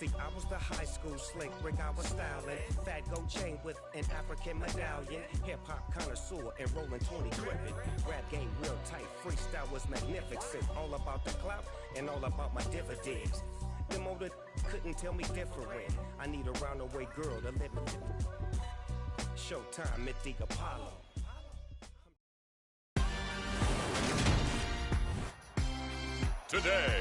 See, I was the high school slick brick, I was styling. Fat gold chain with an African medallion. Hip-hop connoisseur and rolling 20 cribbing. Rap game real tight, freestyle was magnificent. All about the clout and all about my dividends. Them older couldn't tell me different. I need a roundaway girl to live in. Showtime at the Apollo. Today,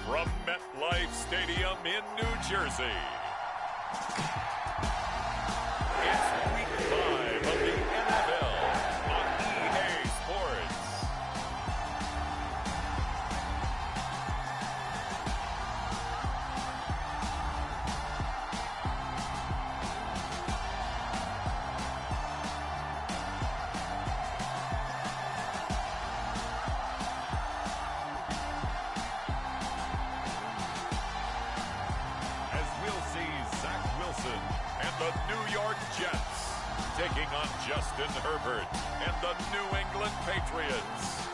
from MetLife Stadium in New Jersey, it's Week 5 of the NFL on EA Sports. And the New York Jets taking on Justin Herbert and the New England Patriots.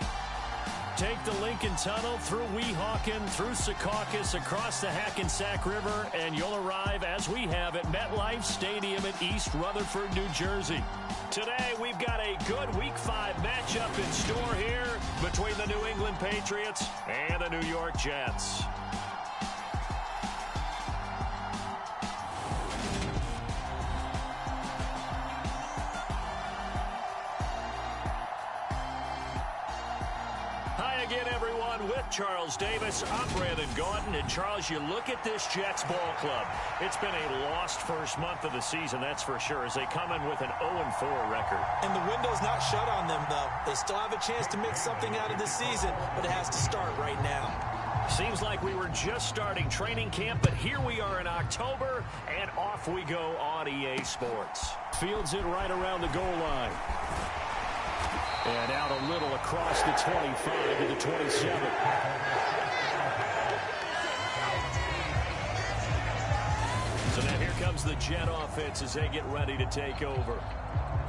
Take the Lincoln Tunnel through Weehawken, through Secaucus, across the Hackensack River, and you'll arrive, as we have, at MetLife Stadium in East Rutherford, New Jersey. Today, we've got a good Week 5 matchup in store here between the New England Patriots and the New York Jets. Again, everyone, with Charles Davis, I'm Brandon Gaudin. And, Charles, you look at this Jets ball club. It's been a lost first month of the season, that's for sure, as they come in with an 0-4 record. And the window's not shut on them, though. They still have a chance to make something out of this season, but it has to start right now. Seems like we were just starting training camp, but here we are in October, and off we go on EA Sports. Fields it right around the goal line. And out a little across the 25 to the 27. So now here comes the Jet offense as they get ready to take over.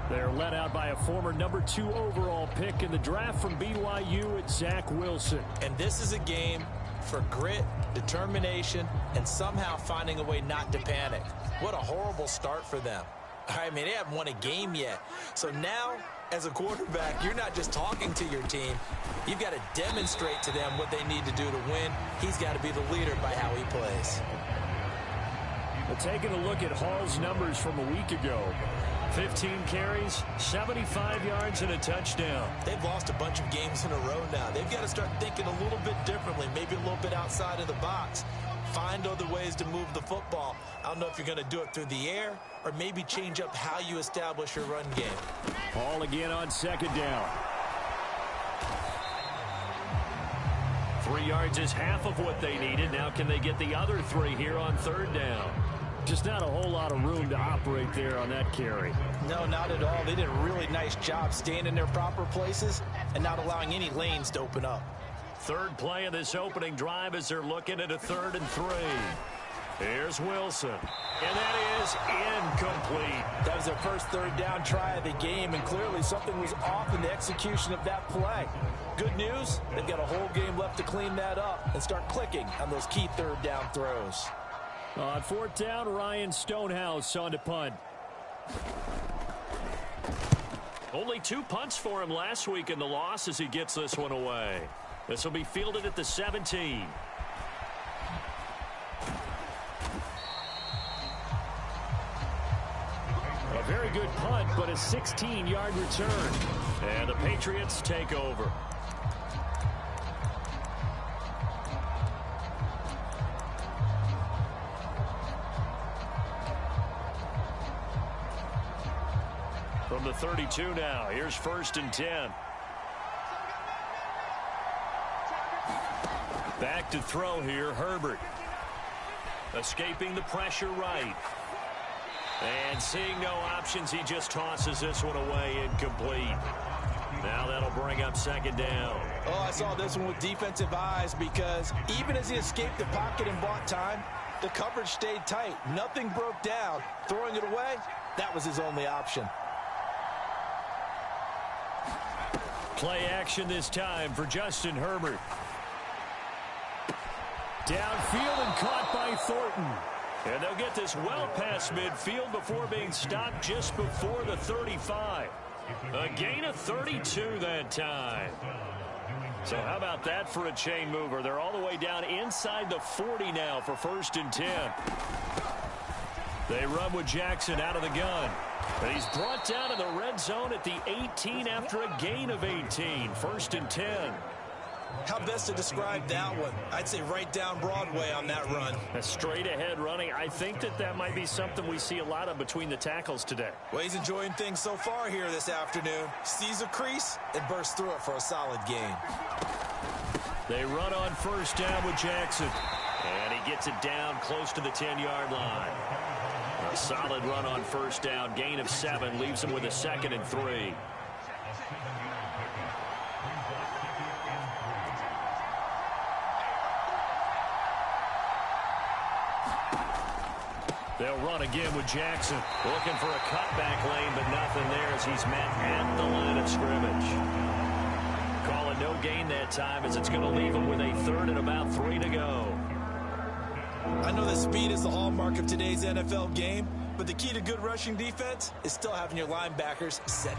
They're led out by a former number 2 overall pick in the draft from BYU, it's Zach Wilson. And this is a game for grit, determination, and somehow finding a way not to panic. What a horrible start for them. I mean, they haven't won a game yet. So now, as a quarterback, you're not just talking to your team. You've got to demonstrate to them what they need to do to win. He's got to be the leader by how he plays. Well, taking a look at Hall's numbers from a week ago. 15 carries, 75 yards, and a touchdown. They've lost a bunch of games in a row now. They've got to start thinking a little bit differently, maybe a little bit outside of the box. Find other ways to move the football. I don't know if you're going to do it through the air or maybe change up how you establish your run game. Hall again on second down. 3 yards is half of what they needed. Now can they get the other 3 here on third down? Just not a whole lot of room to operate there on that carry. No, not at all. They did a really nice job staying in their proper places and not allowing any lanes to open up. Third play of this opening drive as they're looking at a 3rd and 3. Here's Wilson. And that is incomplete. That was their first third down try of the game, and clearly something was off in the execution of that play. Good news, they've got a whole game left to clean that up and start clicking on those key third down throws. On 4th down, Ryan Stonehouse on to punt. Only 2 punts for him last week in the loss as he gets this one away. This will be fielded at the 17. A very good punt, but a 16-yard return. And the Patriots take over. From the 32 now, here's 1st and 10. Back to throw here, Herbert. Escaping the pressure right. And seeing no options, he just tosses this one away, incomplete. Now that'll bring up 2nd down. Oh, I saw this one with defensive eyes because even as he escaped the pocket and bought time, the coverage stayed tight. Nothing broke down. Throwing it away, that was his only option. Play action this time for Justin Herbert. Downfield and caught by Thornton. And they'll get this well past midfield before being stopped just before the 35. A gain of 32 that time. So how about that for a chain mover? They're all the way down inside the 40 now for 1st and 10. They run with Jackson out of the gun. But he's brought down to the red zone at the 18 after a gain of 18. 1st and 10. How best to describe that one? I'd say right down Broadway on that run. A straight ahead running. I think that might be something we see a lot of between the tackles today. Well, he's enjoying things so far here this afternoon. Sees a crease and bursts through it for a solid gain. They run on 1st down with Jackson. And he gets it down close to the 10-yard line. A solid run on 1st down. Gain of 7 leaves him with a 2nd and 3. They'll run again with Jackson. Looking for a cutback lane, but nothing there as he's met at the line of scrimmage. Calling no gain that time as it's going to leave him with a 3rd and about 3 to go. I know that speed is the hallmark of today's NFL game, but the key to good rushing defense is still having your linebackers set.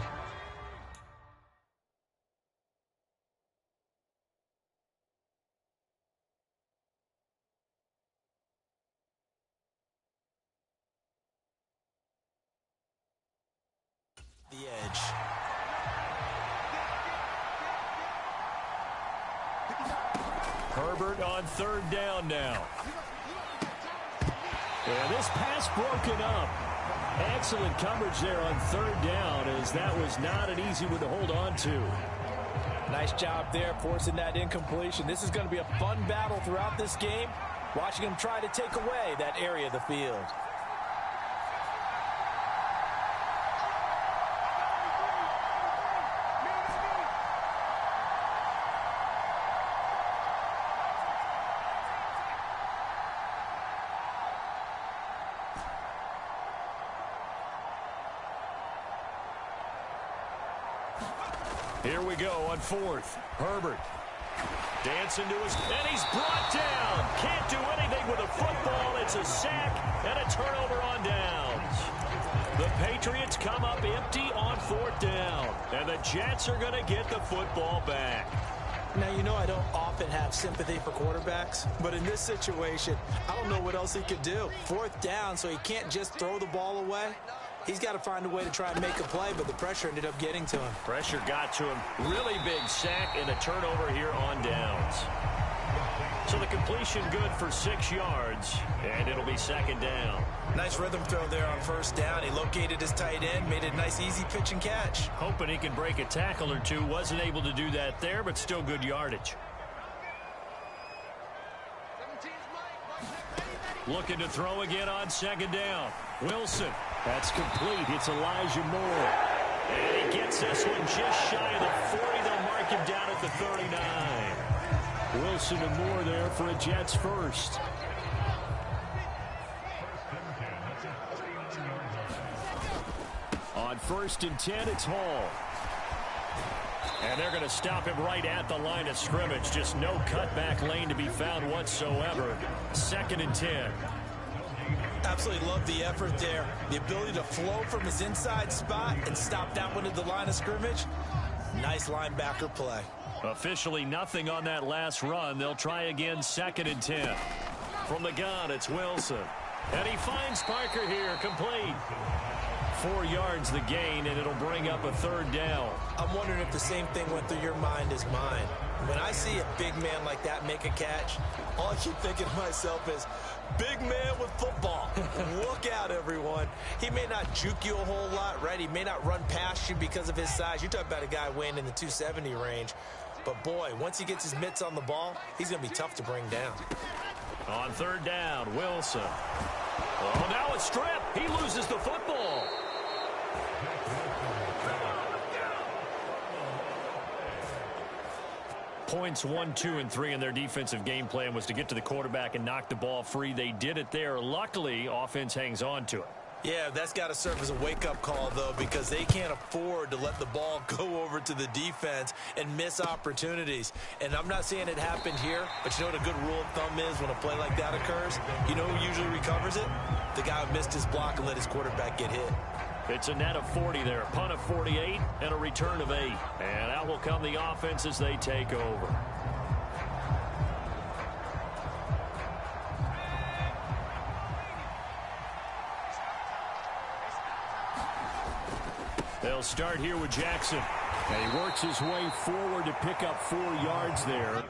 The edge. Herbert on 3rd down now. And this pass broken up. Excellent coverage there on 3rd down as that was not an easy one to hold on to. Nice job there forcing that incompletion. This is going to be a fun battle throughout this game. Watching him try to take away that area of the field. Here we go on 4th. Herbert dancing to his, and he's brought down. Can't do anything with a football. It's a sack and a turnover on downs. The Patriots come up empty on 4th down, and the Jets are going to get the football back. Now, you know I don't often have sympathy for quarterbacks, but in this situation, I don't know what else he could do. 4th down, so he can't just throw the ball away. He's got to find a way to try and make a play, but the pressure ended up getting to him. Pressure got to him. Really big sack and a turnover here on downs. So the completion good for 6 yards, and it'll be 2nd down. Nice rhythm throw there on 1st down. He located his tight end, made it a nice easy pitch and catch. Hoping he can break a tackle or two. Wasn't able to do that there, but still good yardage. Looking to throw again on 2nd down. Wilson. That's complete. It's Elijah Moore. And he gets this one just shy of the 40. They'll mark him down at the 39. Wilson and Moore there for a Jets first. On 1st and 10, it's Hall. And they're going to stop him right at the line of scrimmage. Just no cutback lane to be found whatsoever. 2nd and 10. Absolutely love the effort there. The ability to flow from his inside spot and stop that one at the line of scrimmage. Nice linebacker play. Officially nothing on that last run. They'll try again 2nd and 10. From the gun, it's Wilson. And he finds Parker here, complete. 4 yards the gain, and it'll bring up a 3rd down. I'm wondering if the same thing went through your mind as mine. When I see a big man like that make a catch, all I keep thinking to myself is, big man with football. Look out, everyone. He may not juke you a whole lot, right? He may not run past you because of his size. You're talking about a guy weighing in the 270 range. But, boy, once he gets his mitts on the ball, he's going to be tough to bring down. On 3rd down, Wilson. Oh, now a strip. He loses the football. Points 1, 2, and 3 in their defensive game plan was to get to the quarterback and knock the ball free. They did it there. Luckily, offense hangs on to it. Yeah, that's got to serve as a wake-up call, though, because they can't afford to let the ball go over to the defense and miss opportunities. And I'm not saying it happened here, but you know what a good rule of thumb is when a play like that occurs? You know who usually recovers it? The guy who missed his block and let his quarterback get hit. It's a net of 40 there, a punt of 48, and a return of 8. And out will come the offense as they take over. They'll start here with Jackson. And he works his way forward to pick up 4 yards there.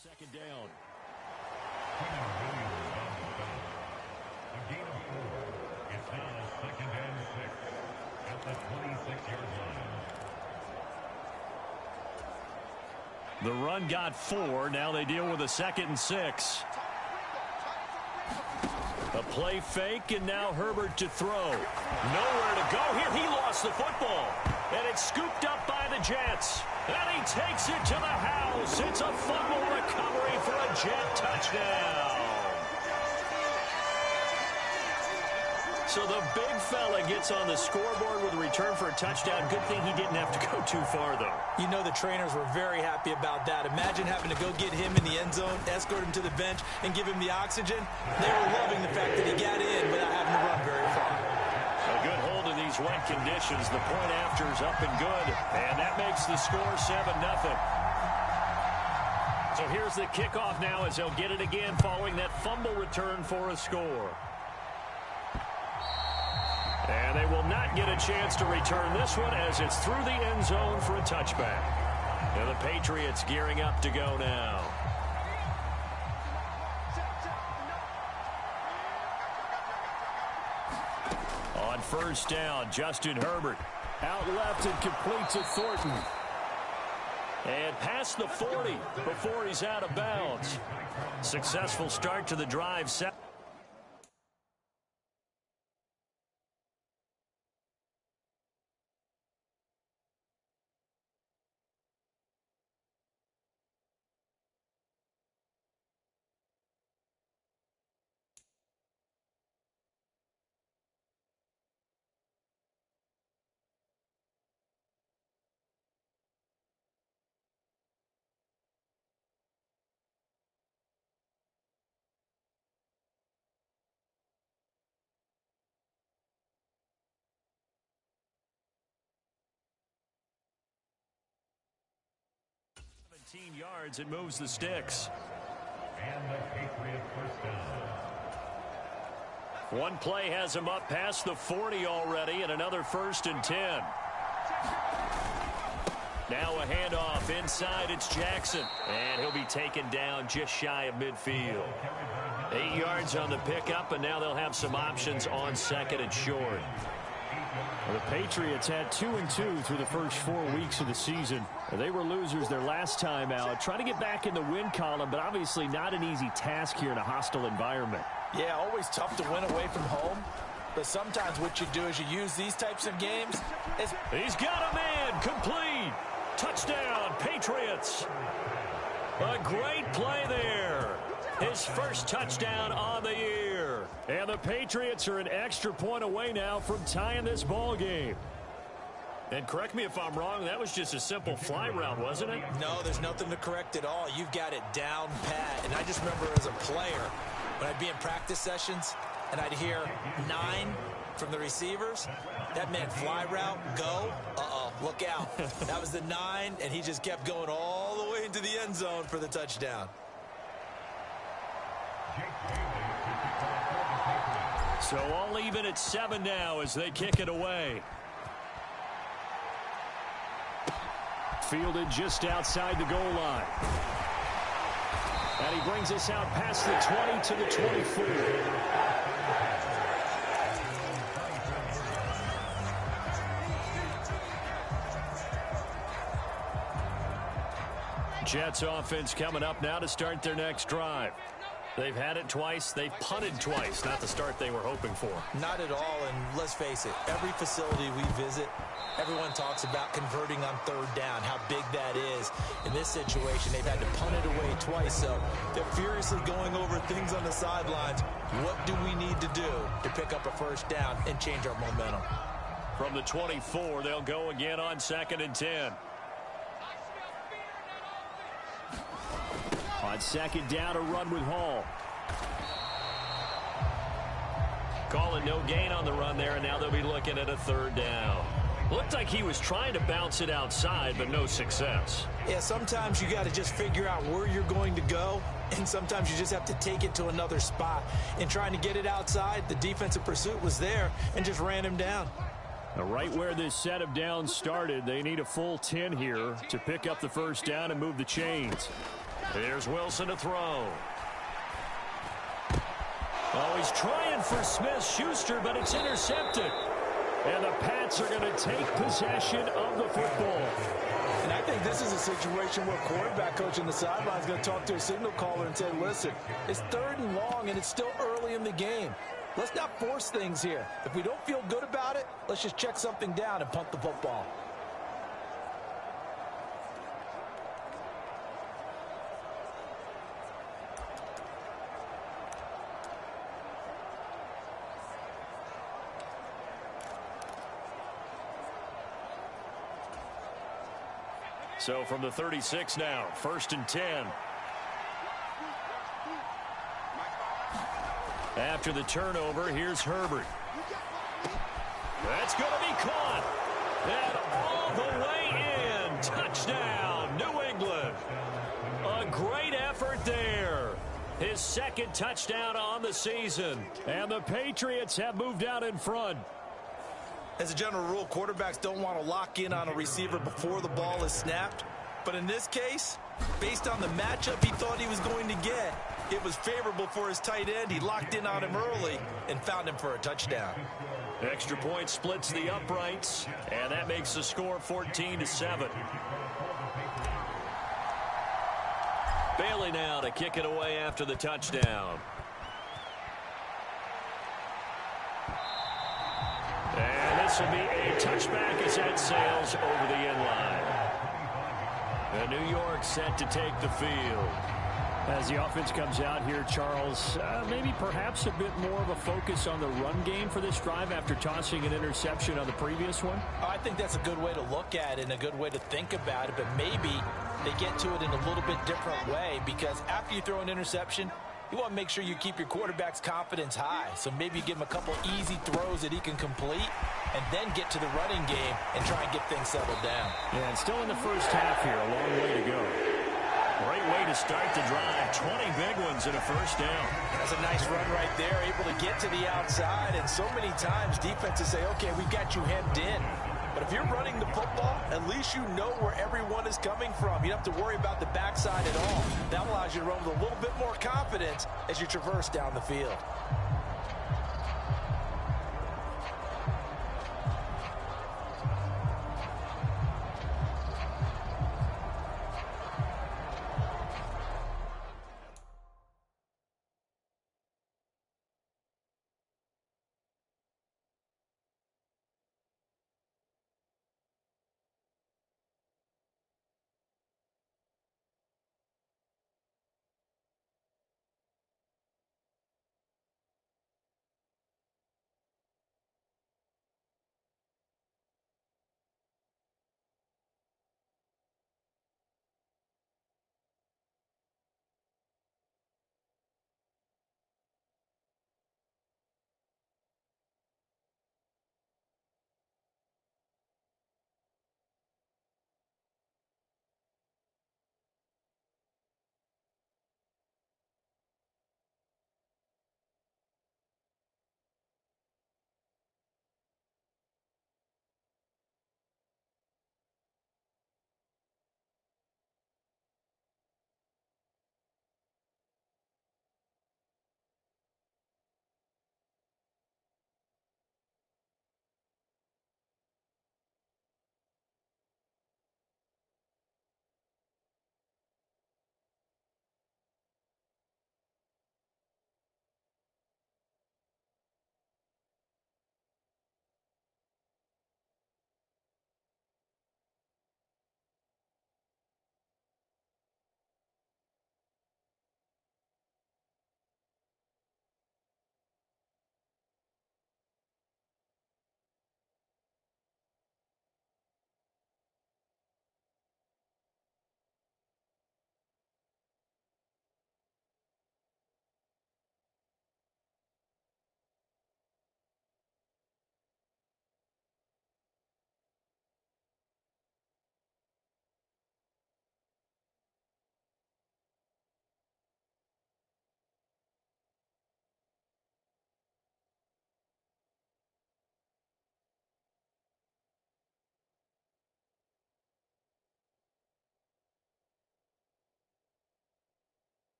Second down. A gain of 4. It's now 2nd and 6 at the 26-yard line. The run got 4. Now they deal with a 2nd and 6. A play fake, and now Herbert to throw. Nowhere to go here. He lost the football. And it's scooped up by the Jets. And he takes it to the house. It's a fumble recovery for a Jet touchdown. So the big fella gets on the scoreboard with a return for a touchdown. Good thing he didn't have to go too far, though. You know the trainers were very happy about that. Imagine having to go get him in the end zone, escort him to the bench, and give him the oxygen. They were loving the fact that he got in without having to run very far. A good hold in these wet conditions. The point after is up and good. And that makes the score 7-0. So here's the kickoff now as they'll get it again following that fumble return for a score. And they will not get a chance to return this one as it's through the end zone for a touchback. And the Patriots gearing up to go now. On first down, Justin Herbert. Out left and completes to Thornton. And past the 40 before he's out of bounds. Successful start to the drive. 17 yards, it moves the sticks. And the Patriot first down. One play has him up past the 40 already, and another 1st and 10. Now a handoff inside, it's Jackson, and he'll be taken down just shy of midfield. 8 yards on the pickup, and now they'll have some options on 2nd and short. Well, the Patriots had 2-2 through the first 4 weeks of the season. They were losers their last time out. Trying to get back in the win column, but obviously not an easy task here in a hostile environment. Yeah, always tough to win away from home. But sometimes what you do is you use these types of games. He's got a man, complete. Touchdown, Patriots. A great play there. His first touchdown on the year. And the Patriots are an extra point away now from tying this ball game. And correct me if I'm wrong, that was just a simple fly route, wasn't it? No, there's nothing to correct at all. You've got it down pat. And I just remember as a player, when I'd be in practice sessions, and I'd hear 9 from the receivers, that meant fly route, go, look out. That was the 9, and he just kept going all the way into the end zone for the touchdown. So all even at 7 now as they kick it away. Fielded just outside the goal line. And he brings us out past the 20 to the 24. Jets offense coming up now to start their next drive. They've had it twice. They've punted twice. Not the start they were hoping for. Not at all, and let's face it, every facility we visit, everyone talks about converting on 3rd down, how big that is. In this situation, they've had to punt it away twice, so they're furiously going over things on the sidelines. What do we need to do to pick up a 1st down and change our momentum? From the 24, they'll go again on 2nd and 10. On 2nd down, a run with Hall. Calling no gain on the run there, and now they'll be looking at a 3rd down. Looked like he was trying to bounce it outside, but no success. Yeah, sometimes you got to just figure out where you're going to go, and sometimes you just have to take it to another spot. In trying to get it outside, the defensive pursuit was there and just ran him down. Now, right where this set of downs started, they need a full 10 here to pick up the 1st down and move the chains. Here's Wilson to throw. Oh, he's trying for Smith-Schuster, but it's intercepted. And the Pats are going to take possession of the football. And I think this is a situation where quarterback coach on the sideline is going to talk to a signal caller and say, listen, it's 3rd and long, and it's still early in the game. Let's not force things here. If we don't feel good about it, let's just check something down and punt the football. So from the 36 now, 1st and 10. After the turnover, here's Herbert. That's going to be caught. And all the way in. Touchdown, New England. A great effort there. His 2nd touchdown on the season. And the Patriots have moved out in front. As a general rule, quarterbacks don't want to lock in on a receiver before the ball is snapped. But in this case, based on the matchup he thought he was going to get, it was favorable for his tight end. He locked in on him early and found him for a touchdown. Extra point splits the uprights, and that makes the score 14-7. Bailey now to kick it away after the touchdown. And this will be a touchback as that sails over the end line. And New York set to take the field. As the offense comes out here, Charles, maybe perhaps a bit more of a focus on the run game for this drive after tossing an interception on the previous one? I think that's a good way to look at it and a good way to think about it, but maybe they get to it in a little bit different way, because after you throw an interception, you want to make sure you keep your quarterback's confidence high. So maybe you give him a couple easy throws that he can complete and then get to the running game and try and get things settled down. Yeah, and still in the first half here. A long way to go. Great way to start the drive. 20 big ones and a 1st down. That's a nice run right there. Able to get to the outside. And so many times defenses say, okay, we've got you hemmed in. But if you're running the football, at least you know where everyone is coming from. You don't have to worry about the backside at all. That allows you to run with a little bit more confidence as you traverse down the field.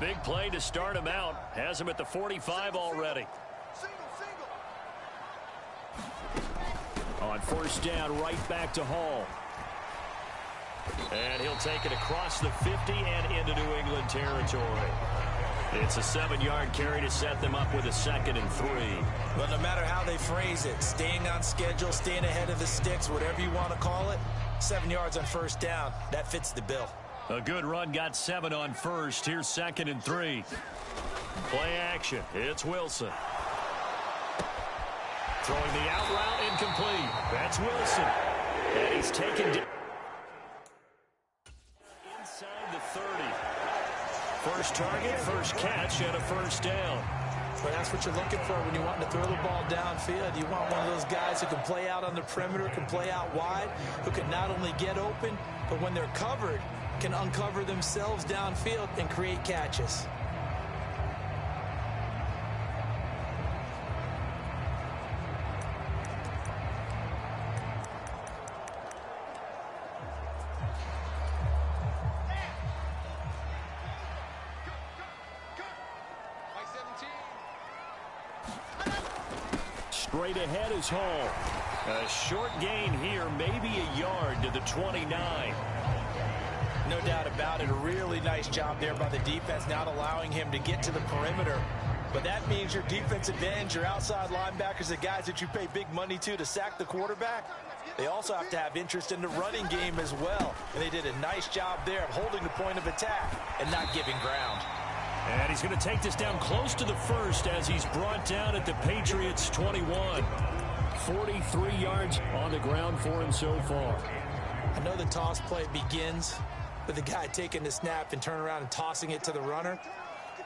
big play to start him out. Has him at the 45 already. On first down, right back to Hall. And he'll take it across the 50 and into New England territory. It's a 7-yard carry to set them up with a 2nd and 3. Well, no matter how they phrase it, staying on schedule, staying ahead of the sticks, whatever you want to call it, 7 yards on first down, that fits the bill. A good run, got 7 on first. Here's 2nd and 3. Play action. It's Wilson. Throwing the out route incomplete. That's Wilson. And he's taken inside the 30. First target, first catch, and a first down. But that's what you're looking for when you want to throw the ball downfield. You want one of those guys who can play out on the perimeter, can play out wide, who can not only get open, but when they're covered, can uncover themselves downfield and create catches. Straight ahead is Hall. A short gain here, maybe a yard to the 29. No doubt about it. A really nice job there by the defense, not allowing him to get to the perimeter. But that means your defensive ends, your outside linebackers, the guys that you pay big money to sack the quarterback, they also have to have interest in the running game as well. And they did a nice job there of holding the point of attack and not giving ground. And he's going to take this down close to the first as he's brought down at the Patriots' 21. 43 yards on the ground for him so far. I know the toss play begins with the guy taking the snap and turning around and tossing it to the runner.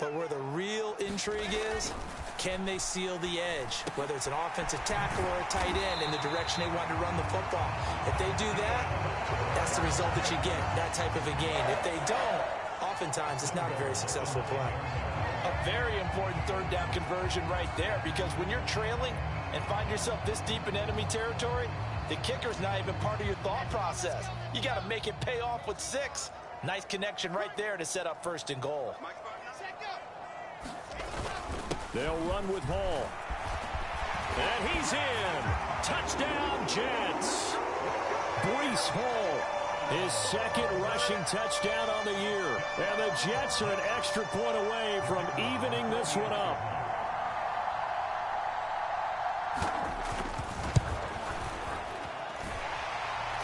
But where the real intrigue is, can they seal the edge? Whether it's an offensive tackle or a tight end in the direction they want to run the football. If they do that, that's the result that you get, that type of a game. If they don't, oftentimes it's not a very successful play. A very important third down conversion right there, because when you're trailing and find yourself this deep in enemy territory, the kicker's not even part of your thought process. You got to make it pay off with 6. Nice connection right there to set up 1st and goal. They'll run with Hall. And he's in. Touchdown, Jets. Breece Hall, his 2nd rushing touchdown on the year. And the Jets are an extra point away from evening this one up.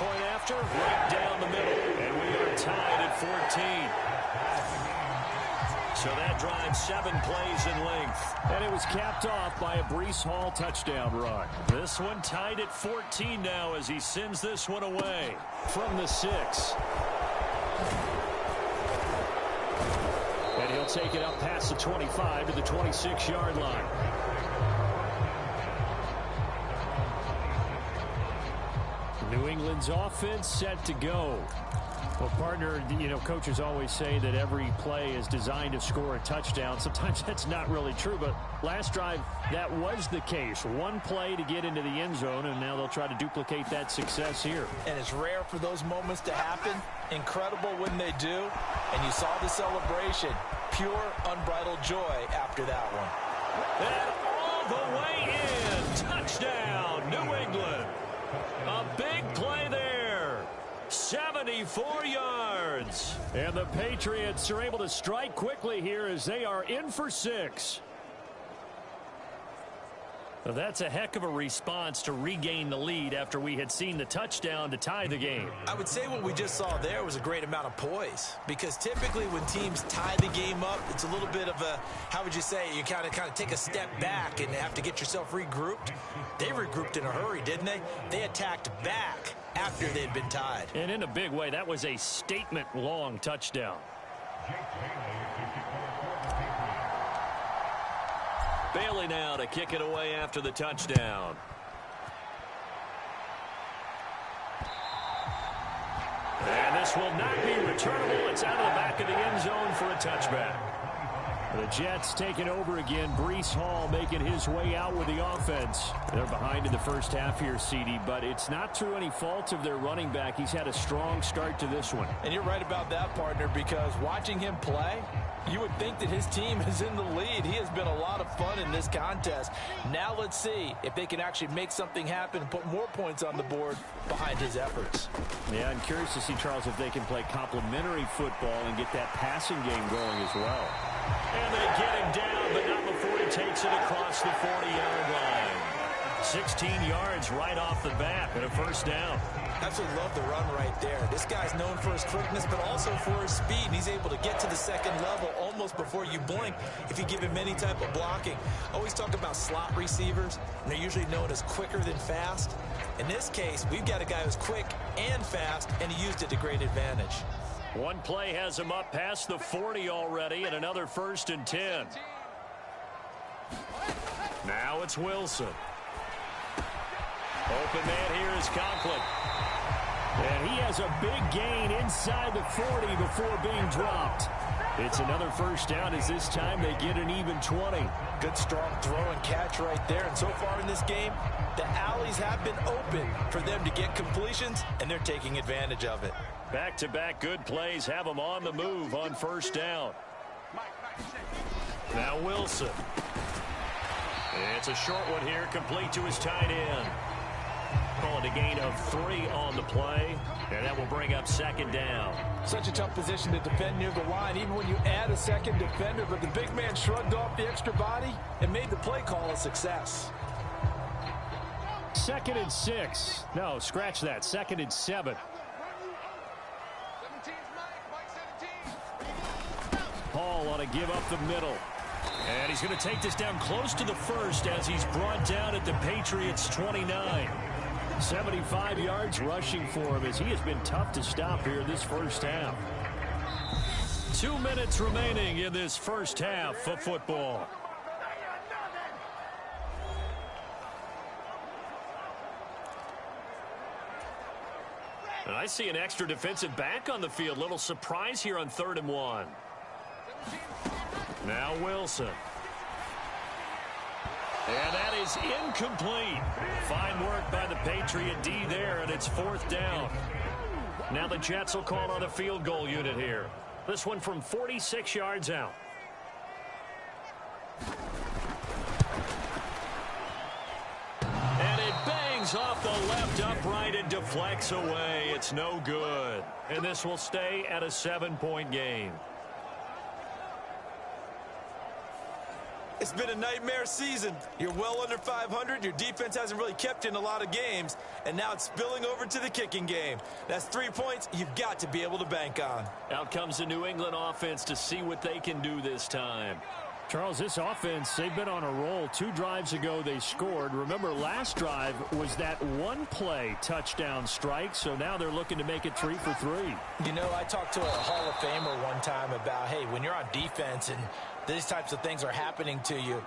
Point after, right down the middle. And we are tied at 14. So that drives 7 plays in length. And it was capped off by a Breece Hall touchdown run. This one tied at 14 now as he sends this one away from the 6. And he'll take it up past the 25 to the 26-yard line. New England's offense set to go. Well, partner, you know, coaches always say that every play is designed to score a touchdown. Sometimes that's not really true, but last drive, that was the case. One play to get into the end zone, and now they'll try to duplicate that success here. And it's rare for those moments to happen. Incredible when they do. And you saw the celebration. Pure, unbridled joy after that one. And all the way in. Touchdown, New England. A big play there. 74 yards. And the Patriots are able to strike quickly here as they are in for 6. Well, that's a heck of a response to regain the lead after we had seen the touchdown to tie the game. I would say what we just saw there was a great amount of poise, because typically when teams tie the game up, it's a little bit of a, how would you say, you kind of take a step back and have to get yourself regrouped. They regrouped in a hurry, didn't they? They attacked back after they'd been tied. And in a big way, that was a statement-long touchdown. Bailey now to kick it away after the touchdown. And this will not be returnable. It's out of the back of the end zone for a touchback. The Jets taking over again. Breece Hall making his way out with the offense. They're behind in the first half here, CD, but it's not through any fault of their running back. He's had a strong start to this one. And you're right about that, partner, because watching him play, you would think that his team is in the lead. He has been a lot of fun in this contest. Now let's see if they can actually make something happen and put more points on the board behind his efforts. Yeah, I'm curious to see, Charles, if they can play complementary football and get that passing game going as well. And they get him down, but not before he takes it across the 40-yard line. 16 yards right off the bat and a first down. Absolutely love the run right there. This guy's known for his quickness, but also for his speed. And he's able to get to the second level almost before you blink if you give him any type of blocking. Always talk about slot receivers, and they're usually known as quicker than fast. In this case, we've got a guy who's quick and fast, and he used it to great advantage. One play has him up past the 40 already, and another 1st and 10. Now it's Wilson. Open man here is Conklin. And he has a big gain inside the 40 before being dropped. It's another first down as this time they get an even 20. Good strong throw and catch right there. And so far in this game, the alleys have been open for them to get completions, and they're taking advantage of it. Back-to-back good plays have them on the move on first down. Now Wilson. It's a short one here, complete to his tight end. Calling a gain of 3 on the play, and that will bring up second down. Such a tough position to defend near the line, even when you add a second defender, but the big man shrugged off the extra body and made the play call a success. 2nd and 6. No, scratch that. 2nd and 7. Hall ought to give up the middle. And he's going to take this down close to the first as he's brought down at the Patriots' 29. 75 yards rushing for him as he has been tough to stop here this first half. 2 minutes remaining in this first half of football. And I see an extra defensive back on the field. Little surprise here on 3rd and 1. Now Wilson. And that is incomplete. Fine work by the Patriot D there, and it's 4th down. Now the Jets will call on a field goal unit here. This one from 46 yards out. And it bangs off the left upright and deflects away. It's no good. And this will stay at a 7-point game. It's been a nightmare season. You're well under 500. Your defense hasn't really kept you in a lot of games. And now it's spilling over to the kicking game. That's 3 points you've got to be able to bank on. Out comes the New England offense to see what they can do this time. Charles, this offense, they've been on a roll. 2 drives ago they scored. Remember, last drive was that one-play touchdown strike, so now they're looking to make it 3 for 3. You know, I talked to a Hall of Famer one time about, hey, when you're on defense and these types of things are happening to you,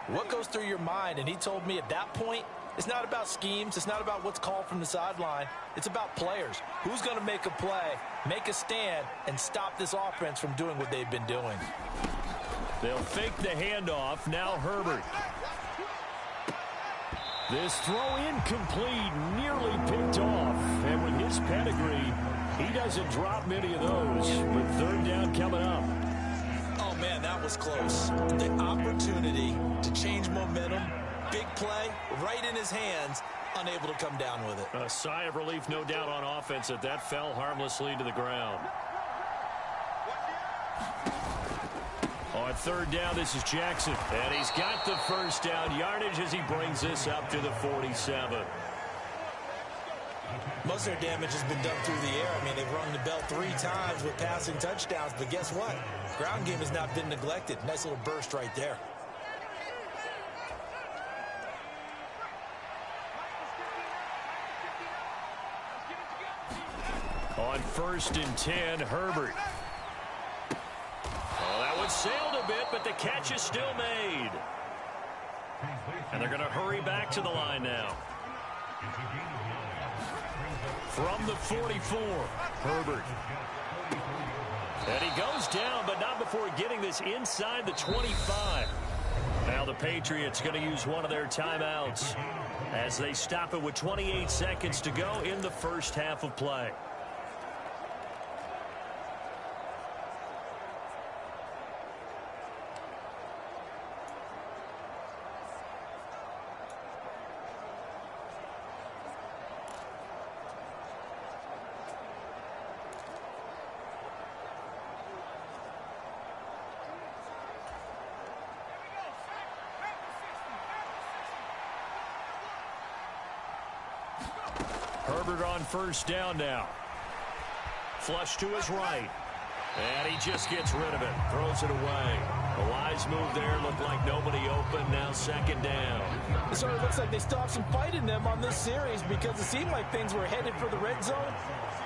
what goes through your mind? And he told me at that point, it's not about schemes. It's not about what's called from the sideline. It's about players. Who's going to make a play, make a stand, and stop this offense from doing what they've been doing? They'll fake the handoff. Now Herbert. This throw incomplete, nearly picked off. And with his pedigree, he doesn't drop many of those. But 3rd down coming up. Oh, man, that was close. The opportunity to change momentum, big play, right in his hands, unable to come down with it. A sigh of relief, no doubt, on offense that fell harmlessly to the ground. On 3rd down, this is Jackson. And he's got the first down yardage as he brings this up to the 47. Most of their damage has been done through the air. I mean, they've rung the bell 3 times with passing touchdowns, but guess what? Ground game has not been neglected. Nice little burst right there. On 1st and 10, Herbert. Oh, that one sailed a bit, but the catch is still made. And they're going to hurry back to the line now. From the 44, Herbert. And he goes down, but not before getting this inside the 25. Now the Patriots going to use one of their timeouts as they stop it with 28 seconds to go in the first half of play. Herbert on first down now. Flush to his right. And he just gets rid of it. Throws it away. A wise move there. Looked like nobody open. Now second down. It sort of looks like they still have some fight in them on this series because it seemed like things were headed for the red zone.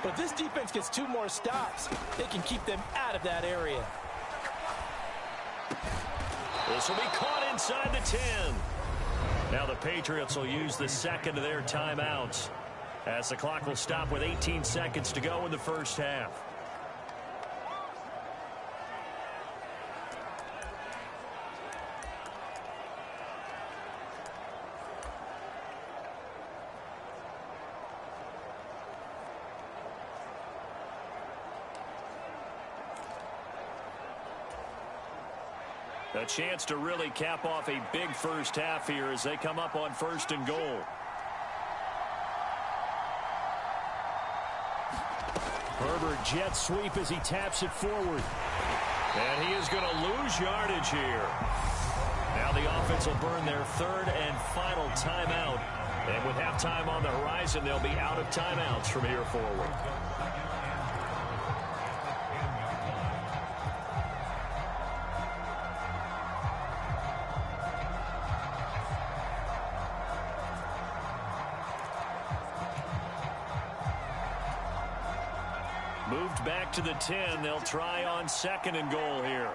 But if this defense gets 2 more stops, they can keep them out of that area. This will be caught inside the 10. Now the Patriots will use the second of their timeouts as the clock will stop with 18 seconds to go in the first half. A chance to really cap off a big first half here as they come up on first and goal. Herbert jet sweep as he taps it forward. And he is going to lose yardage here. Now the offense will burn their third and final timeout. And with halftime on the horizon, they'll be out of timeouts from here forward. Moved back to the 10. They'll try on second and goal here.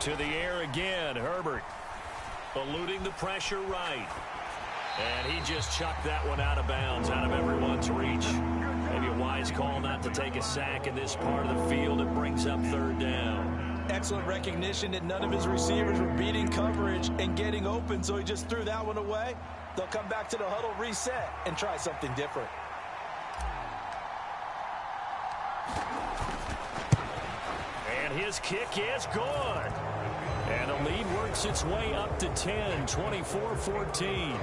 To the air again, Herbert. Eluding the pressure right. And he just chucked that one out of bounds, out of everyone's reach. Maybe a wise call not to take a sack in this part of the field. It brings up third down. Excellent recognition that none of his receivers were beating coverage and getting open, so he just threw that one away. They'll come back to the huddle, reset, and try something different. And his kick is good. And the lead works its way up to 10, 24-14.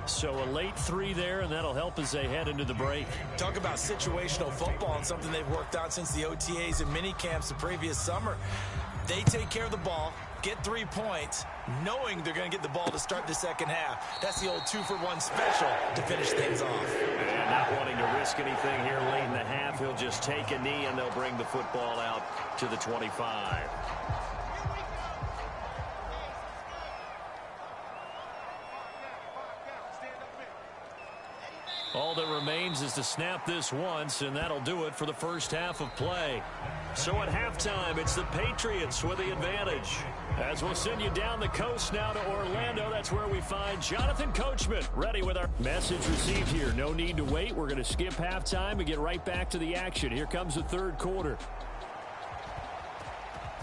So a late 3 there, and that'll help as they head into the break. Talk about situational football and something they've worked on since the OTAs and mini camps the previous summer. They take care of the ball, get 3 points, knowing they're going to get the ball to start the second half. That's the old 2-for-1 special to finish things off. And not wanting to risk anything here late in the half, he'll just take a knee, and they'll bring the football out to the 25. All that remains is to snap this once, and that'll do it for the first half of play. So at halftime, it's the Patriots with the advantage. As we'll send you down the coast now to Orlando, that's where we find Jonathan Coachman ready with our message received here. No need to wait. We're going to skip halftime and get right back to the action. Here comes the third quarter.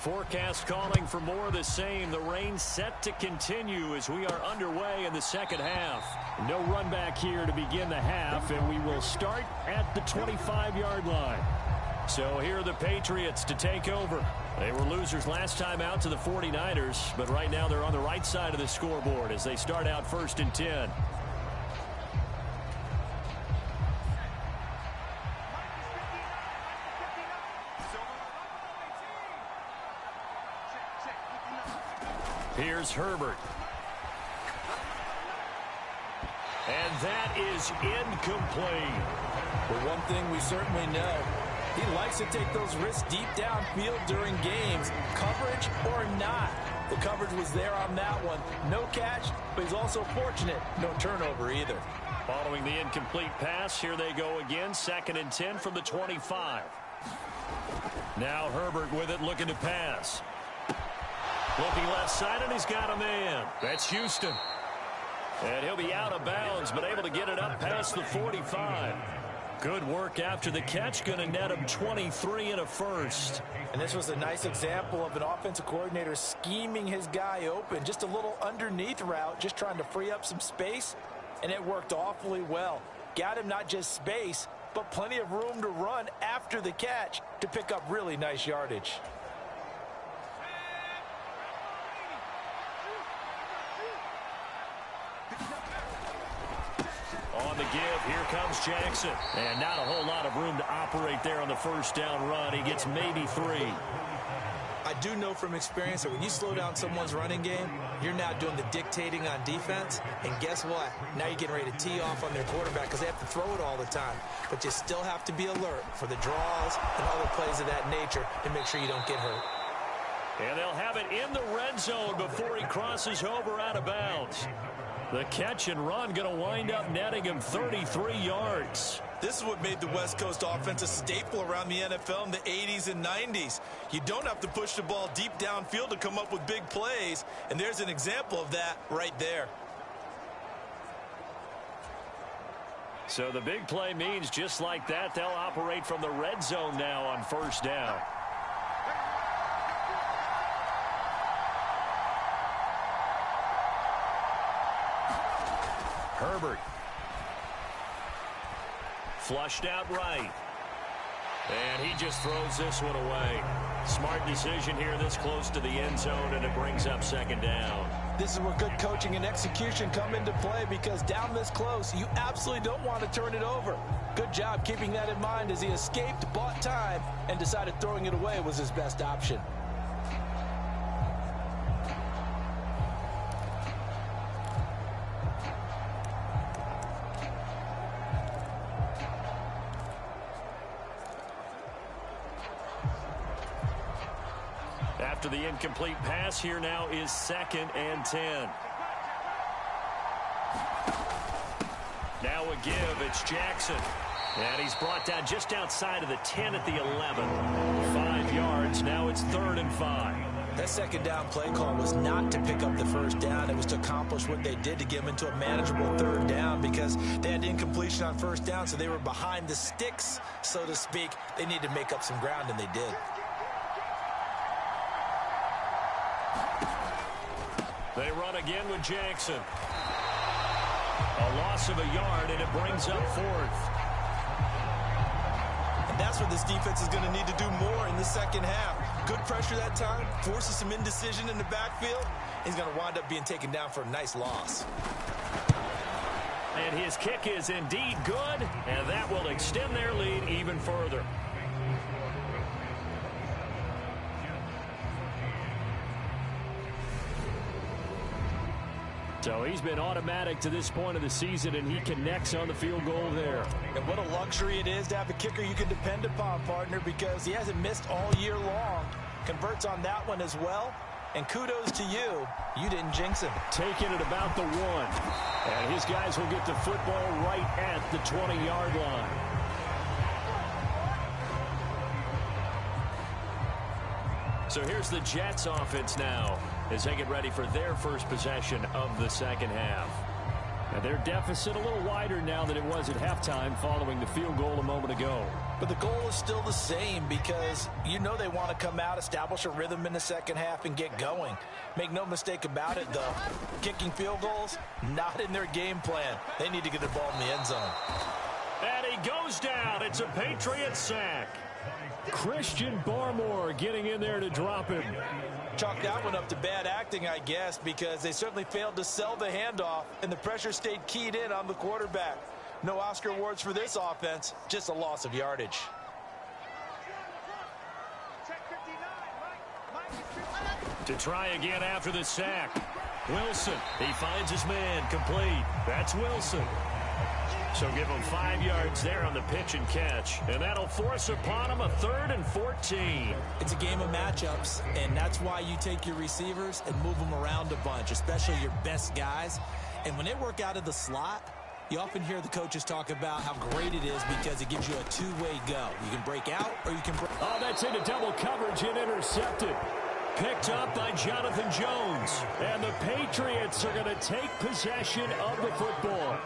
Forecast calling for more of the same. The rain set to continue as we are underway in the second half. No run back here to begin the half, and we will start at the 25-yard line. So here are the Patriots to take over. They were losers last time out to the 49ers, but right now they're on the right side of the scoreboard as they start out first and 10. Here's Herbert. And that is incomplete. But one thing we certainly know, he likes to take those risks deep downfield during games, coverage or not. The coverage was there on that one. No catch, but he's also fortunate. No turnover either. Following the incomplete pass, here they go again. Second and 10 from the 25. Now Herbert with it, looking to pass. Looking left side, and he's got a man. That's Houston. And he'll be out of bounds, but able to get it up past the 45. Good work after the catch. Going to net him 23 and a first. And this was a nice example of an offensive coordinator scheming his guy open. Just a little underneath route, just trying to free up some space. And it worked awfully well. Got him not just space, but plenty of room to run after the catch to pick up really nice yardage. On the give, here comes Jackson. And not a whole lot of room to operate there on the first down run. He gets maybe 3. I do know from experience that when you slow down someone's running game, you're now doing the dictating on defense. And guess what? Now you're getting ready to tee off on their quarterback because they have to throw it all the time. But you still have to be alert for the draws and other plays of that nature to make sure you don't get hurt. And they'll have it in the red zone before he crosses over out of bounds. The catch and run going to wind up netting him 33 yards. This is what made the West Coast offense a staple around the NFL in the 80s and 90s. You don't have to push the ball deep downfield to come up with big plays, and there's an example of that right there. So the big play means just like that, they'll operate from the red zone now on first down. Herbert. Flushed out right. And he just throws this one away. Smart decision here this close to the end zone, and it brings up second down. This is where good coaching and execution come into play, because down this close, you absolutely don't want to turn it over. Good job keeping that in mind as he escaped, bought time, and decided throwing it away was his best option. After the incomplete pass, here now is 2nd and 10. Now a give, it's Jackson. And he's brought down just outside of the 10 at the 11. 5 yards, now it's 3rd and 5. That second down play call was not to pick up the first down. It was to accomplish what they did to get them into a manageable 3rd down, because they had incompletion on first down, so they were behind the sticks, so to speak. They needed to make up some ground, and they did. They run again with Jackson. A loss of a yard, and it brings up 4th. And that's what this defense is going to need to do more in the second half. Good pressure that time, forces some indecision in the backfield. He's going to wind up being taken down for a nice loss. And his kick is indeed good, and that will extend their lead even further. So he's been automatic to this point of the season, and he connects on the field goal there. And what a luxury it is to have a kicker you can depend upon, partner, because he hasn't missed all year long. Converts on that one as well. And kudos to you. You didn't jinx him. Taking it about the 1. And his guys will get the football right at the 20-yard line. So here's the Jets offense now as they get ready for their first possession of the second half. And their deficit a little wider now than it was at halftime following the field goal a moment ago. But the goal is still the same, because you know they want to come out, establish a rhythm in the second half, and get going. Make no mistake about it, though. Kicking field goals, not in their game plan. They need to get the ball in the end zone. And he goes down. It's a Patriot sack. Christian Barmore getting in there to drop him. Chalk that one up to bad acting, I guess, because they certainly failed to sell the handoff, and the pressure stayed keyed in on the quarterback. No Oscar awards for this offense, just a loss of yardage. To try again after the sack. Wilson, he finds his man, complete. That's Wilson. So give him 5 yards there on the pitch and catch. And that'll force upon him a 3rd and 14. It's a game of matchups, and that's why you take your receivers and move them around a bunch, especially your best guys. And when they work out of the slot, You often hear the coaches talk about how great it is because it gives you a two-way go. You can break out or you can break. Oh, that's into double coverage and intercepted. Picked up by Jonathan Jones. And the Patriots are going to take possession of the football.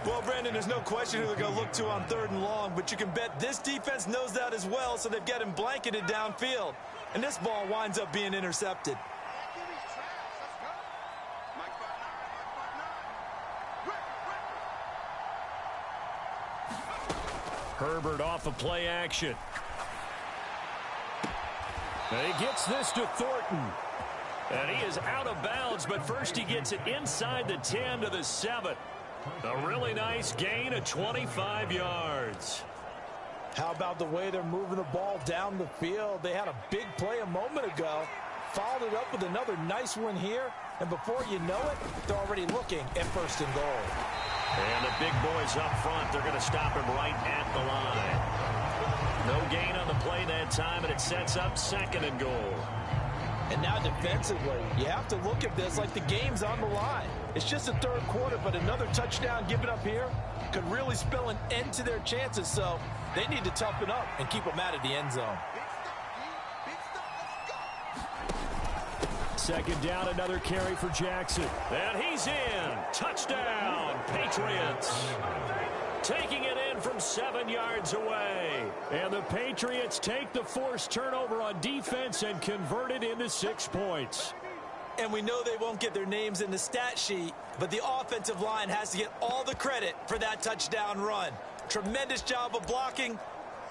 Well, Brandon, there's no question who they're going to look to on 3rd and long, but you can bet this defense knows that as well, so they've got him blanketed downfield. And this ball winds up being intercepted. Herbert off of play action. And he gets this to Thornton. And he is out of bounds, but first he gets it inside the 10 to the 7. A really nice gain of 25 yards. How about the way they're moving the ball down the field? They had a big play a moment ago, followed it up with another nice one here, and before you know it, they're already looking at 1st and goal. And the big boys up front, they're going to stop him right at the line. No gain on the play that time, and it sets up 2nd and goal. And now defensively, you have to look at this like the game's on the line. It's just the 3rd quarter, but another touchdown given up here could really spell an end to their chances, so they need to toughen up and keep them out of the end zone. 2nd down, another carry for Jackson. And he's in. Touchdown, Patriots. Taking it in from 7 yards away. And the Patriots take the forced turnover on defense and convert it into 6 points. And we know they won't get their names in the stat sheet, but the offensive line has to get all the credit for that touchdown run. Tremendous job of blocking,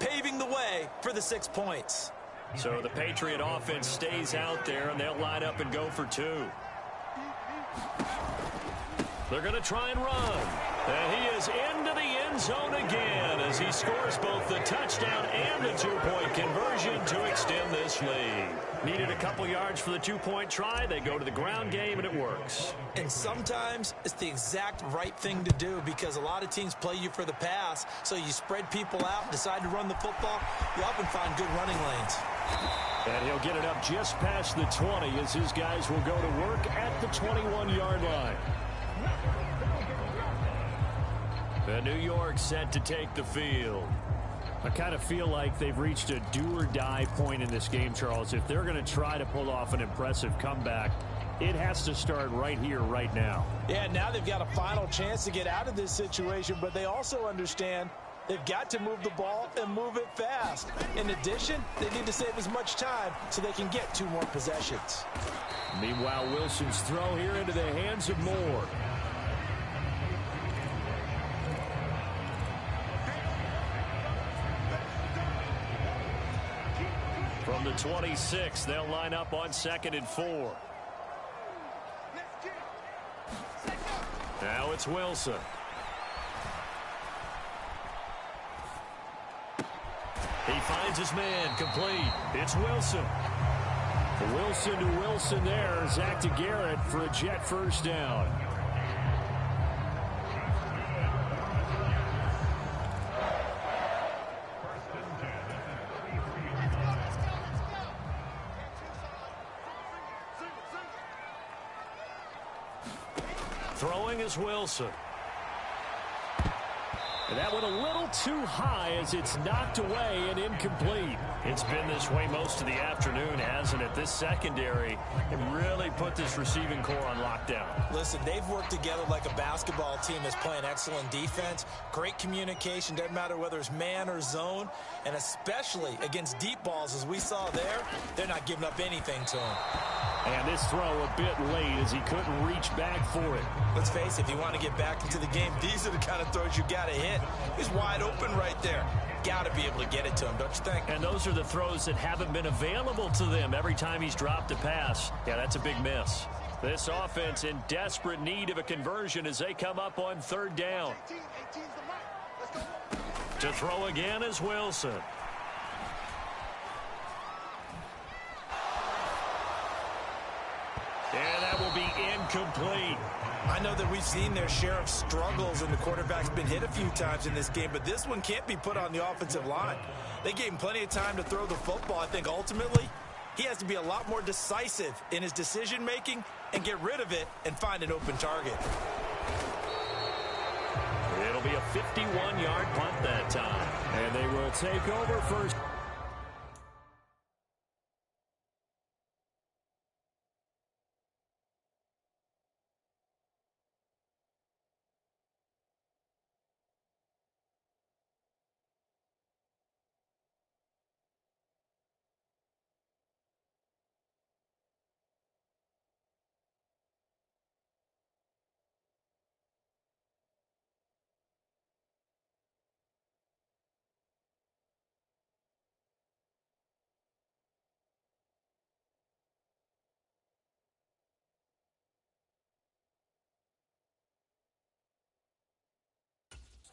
paving the way for the 6 points. So the Patriot offense stays out there, and they'll line up and go for 2. They're going to try and run. And he is into the end zone again as he scores both the touchdown and the 2-point conversion to extend this lead. Needed a couple yards for the 2-point try. They go to the ground game, and it works. And sometimes it's the exact right thing to do because a lot of teams play you for the pass, so you spread people out, decide to run the football. You often find good running lanes. And he'll get it up just past the 20 as his guys will go to work at the 21-yard line. And New York set to take the field. I kind of feel like they've reached a do-or-die point in this game, Charles. If they're going to try to pull off an impressive comeback, it has to start right here, right now. Yeah, now they've got a final chance to get out of this situation, but they also understand they've got to move the ball and move it fast. In addition, they need to save as much time so they can get 2 more possessions. Meanwhile, Wilson's throw here into the hands of Moore. From the 26, they'll line up on 2nd and 4. Now it's Wilson. He finds his man, complete. It's Wilson. Wilson to Wilson there. Zach to Garrett for a Jet first down. Throwing is Wilson. And that went a little too high as it's knocked away and incomplete. It's been this way most of the afternoon, hasn't it? This secondary can really put this receiving core on lockdown. Listen, they've worked together like a basketball team that's playing excellent defense, great communication, doesn't matter whether it's man or zone, and especially against deep balls as we saw there, they're not giving up anything to him. And this throw a bit late as he couldn't reach back for it. Let's face it, if you want to get back into the game, these are the kind of throws you got to hit. He's wide open right there. Got to be able to get it to him, don't you think? And those are the throws that haven't been available to them every time he's dropped a pass. Yeah, that's a big miss. This offense in desperate need of a conversion as they come up on 3rd down. To throw again is Wilson. And that will be incomplete. I know that we've seen their share of struggles and the quarterback's been hit a few times in this game, but this one can't be put on the offensive line. They gave him plenty of time to throw the football. I think ultimately he has to be a lot more decisive in his decision-making and get rid of it and find an open target. be a 51-yard punt that time. And they will take over first.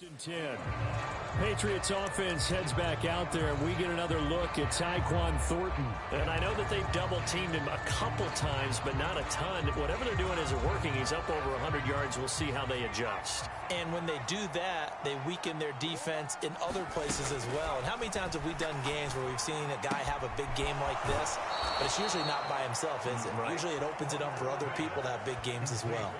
And 10. Patriots offense heads back out there, and we get another look at Tyquan Thornton. And I know that they've double-teamed him a couple times, but not a ton. Whatever they're doing isn't working. He's up over 100 yards. We'll see how they adjust. And when they do that, they weaken their defense in other places as well. And how many times have we done games where we've seen a guy have a big game like this, but it's usually not by himself, is it? Right. Usually it opens it up for other people to have big games as well.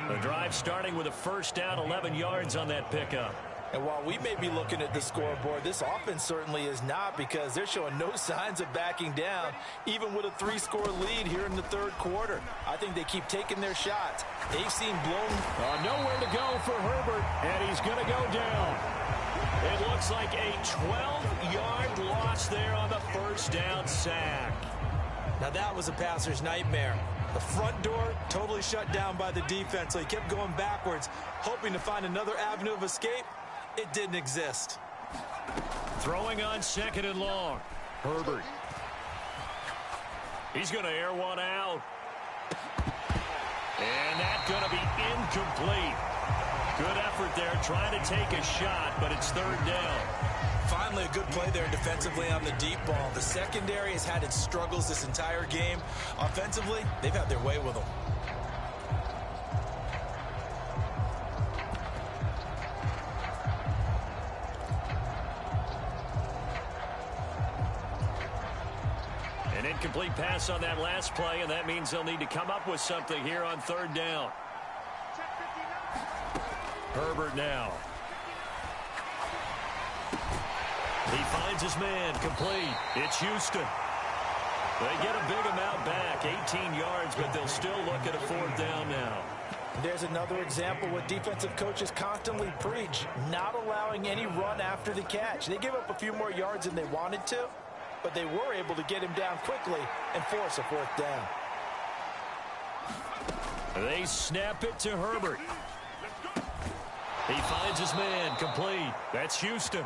The drive starting with a first down, 11 yards on that pickup. And while we may be looking at the scoreboard, this offense certainly is not, because they're showing no signs of backing down, even with a 3-score lead here in the third quarter. I think they keep taking their shots. They've seen blown. Nowhere to go for Herbert, and he's going to go down. It looks like a 12-yard loss there on the first down sack. Now that was a passer's nightmare. The front door totally shut down by the defense, so he kept going backwards, hoping to find another avenue of escape. It didn't exist. Throwing on second and long. Herbert. He's going to air one out. And that's going to be incomplete. Good effort there, trying to take a shot, but it's third down. Finally, a good play there defensively on the deep ball. The secondary has had its struggles this entire game. Offensively, they've had their way with them. An incomplete pass on that last play, and that means they'll need to come up with something here on third down. Herbert now. He finds his man, complete. It's Houston. They get a big amount back, 18 yards, but they'll still look at a fourth down now. There's another example what defensive coaches constantly preach, not allowing any run after the catch. They gave up a few more yards than they wanted to, but they were able to get him down quickly and force a fourth down. They snap it to Herbert. He finds his man, complete. That's Houston.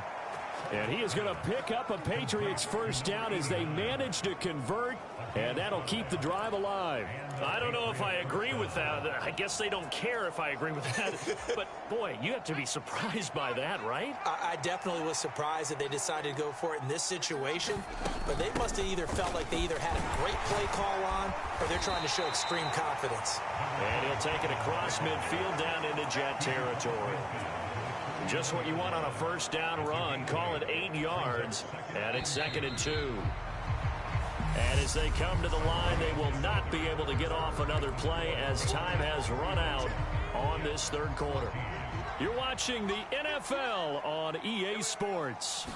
And he is going to pick up a Patriots first down as they manage to convert, and that'll keep the drive alive. I don't know if I agree with that. I guess they don't care if I agree with that. But, boy, you have to be surprised by that, right? I definitely was surprised that they decided to go for it in this situation. But they must have either felt like they either had a great play call on, or they're trying to show extreme confidence. And he'll take it across midfield down into Jet territory. Just what you want on a first down run. Call it 8 yards, and it's 2nd and 2. And as they come to the line, they will not be able to get off another play as time has run out on this third quarter. You're watching the NFL on EA Sports.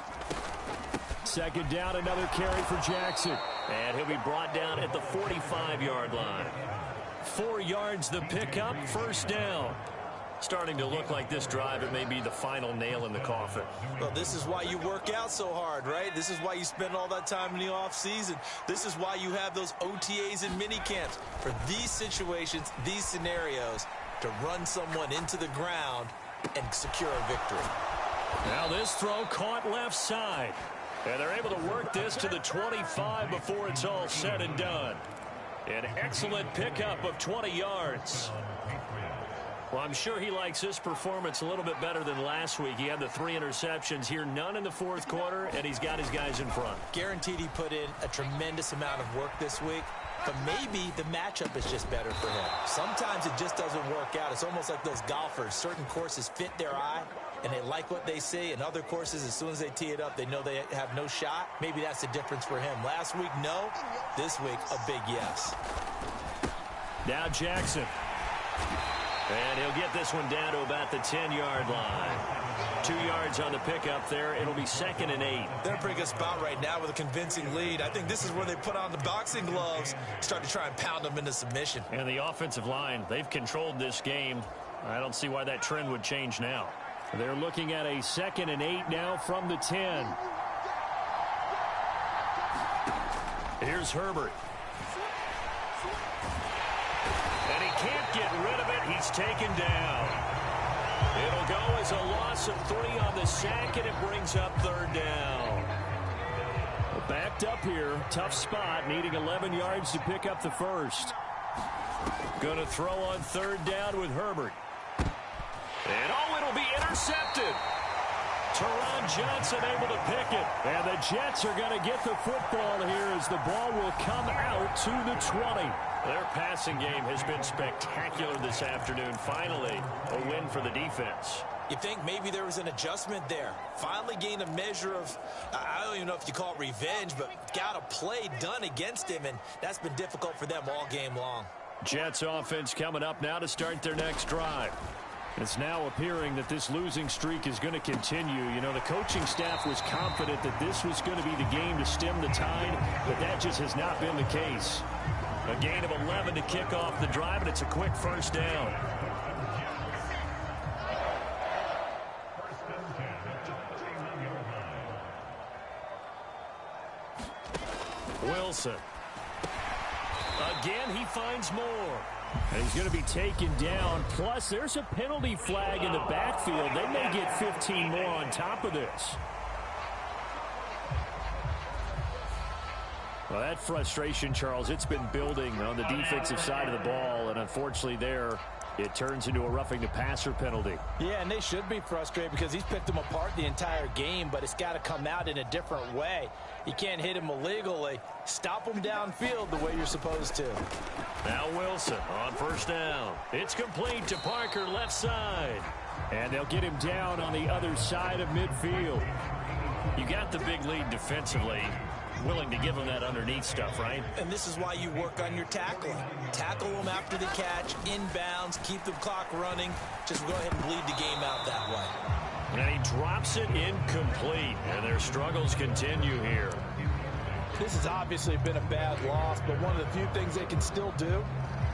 Second down, another carry for Jackson. And he'll be brought down at the 45-yard line. 4 yards the pickup, first down. Starting to look like this drive, it may be the final nail in the coffin. Well, this is why you work out so hard, right? This is why you spend all that time in the offseason. This is why you have those OTAs and mini camps. For these situations, these scenarios, to run someone into the ground and secure a victory. Now this throw caught left side. And they're able to work this to the 25 before it's all said and done. An excellent pickup of 20 yards. Well, I'm sure he likes his performance a little bit better than last week. He had the 3 interceptions here, none in the fourth quarter, and he's got his guys in front. Guaranteed he put in a tremendous amount of work this week, but maybe the matchup is just better for him. Sometimes it just doesn't work out. It's almost like those golfers. Certain courses fit their eye, and they like what they see, and other courses, as soon as they tee it up, they know they have no shot. Maybe that's the difference for him. Last week, no. This week, a big yes. Now Jackson. And he'll get this one down to about the 10-yard line. 2 yards on the pickup there. It'll be 2nd and 8. They're in a pretty good spot right now with a convincing lead. I think this is where they put on the boxing gloves, start to try and pound them into submission. And the offensive line, they've controlled this game. I don't see why that trend would change now. They're looking at a 2nd and 8 now from the 10. Here's Herbert. And he can't get rid of it. He's taken down. It'll go as a loss of 3 on the sack, and it brings up 3rd down. Backed up here. Tough spot, needing 11 yards to pick up the first. Going to throw on 3rd down with Herbert. And it'll be intercepted. Teron Johnson able to pick it. And the Jets are going to get the football here as the ball will come out to the 20. Their passing game has been spectacular this afternoon. Finally, a win for the defense. You think maybe there was an adjustment there. Finally gained a measure of, I don't even know if you call it revenge, but got a play done against him, and that's been difficult for them all game long. Jets offense coming up now to start their next drive. It's now appearing that this losing streak is going to continue. You know, the coaching staff was confident that this was going to be the game to stem the tide, but that just has not been the case. A gain of 11 to kick off the drive, and it's a quick 1st down. Wilson. Again, he finds more. And he's going to be taken down. Plus, there's a penalty flag in the backfield. They may get 15 more on top of this. Well, that frustration, Charles, it's been building on the defensive side of the ball. And unfortunately there, it turns into a roughing the passer penalty. Yeah, and they should be frustrated because he's picked them apart the entire game, but it's got to come out in a different way. You can't hit him illegally. Stop him downfield the way you're supposed to. Now Wilson on 1st down. It's complete to Parker, left side. And they'll get him down on the other side of midfield. You got the big lead defensively. Willing to give him that underneath stuff, right? And this is why you work on your tackling. Tackle them after the catch, inbounds, keep the clock running. Just go ahead and bleed the game out that way. And he drops it incomplete. And their struggles continue here. This has obviously been a bad loss, but one of the few things they can still do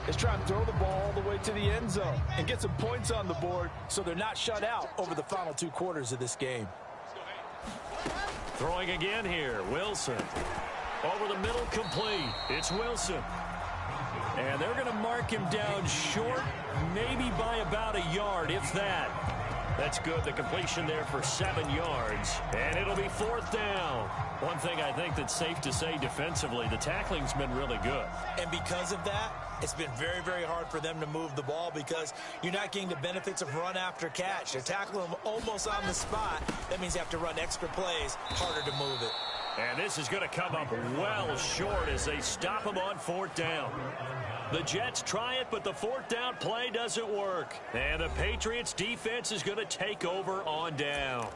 is try and throw the ball all the way to the end zone and get some points on the board so they're not shut out over the final 2 quarters of this game. Throwing again here, Wilson. Over the middle, complete. It's Wilson. And they're going to mark him down short, maybe by about a yard, if that. That's good. The completion there for 7 yards. And it'll be 4th down. One thing I think that's safe to say defensively, the tackling's been really good. And because of that, it's been very, very hard for them to move the ball because you're not getting the benefits of run after catch. They're tackling them almost on the spot. That means you have to run extra plays, harder to move it. And this is going to come up well short as they stop him on 4th down. The Jets try it, but the 4th down play doesn't work. And the Patriots defense is going to take over on downs.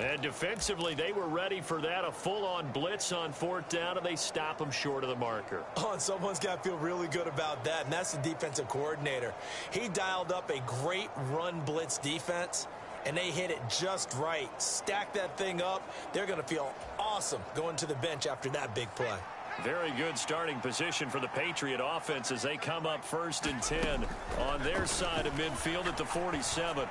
And defensively, they were ready for that, a full-on blitz on 4th down, and they stop them short of the marker. Oh, and someone's got to feel really good about that, and that's the defensive coordinator. He dialed up a great run blitz defense, and they hit it just right. Stack that thing up. They're going to feel awesome going to the bench after that big play. Very good starting position for the Patriot offense as they come up 1st and 10 on their side of midfield at the 47.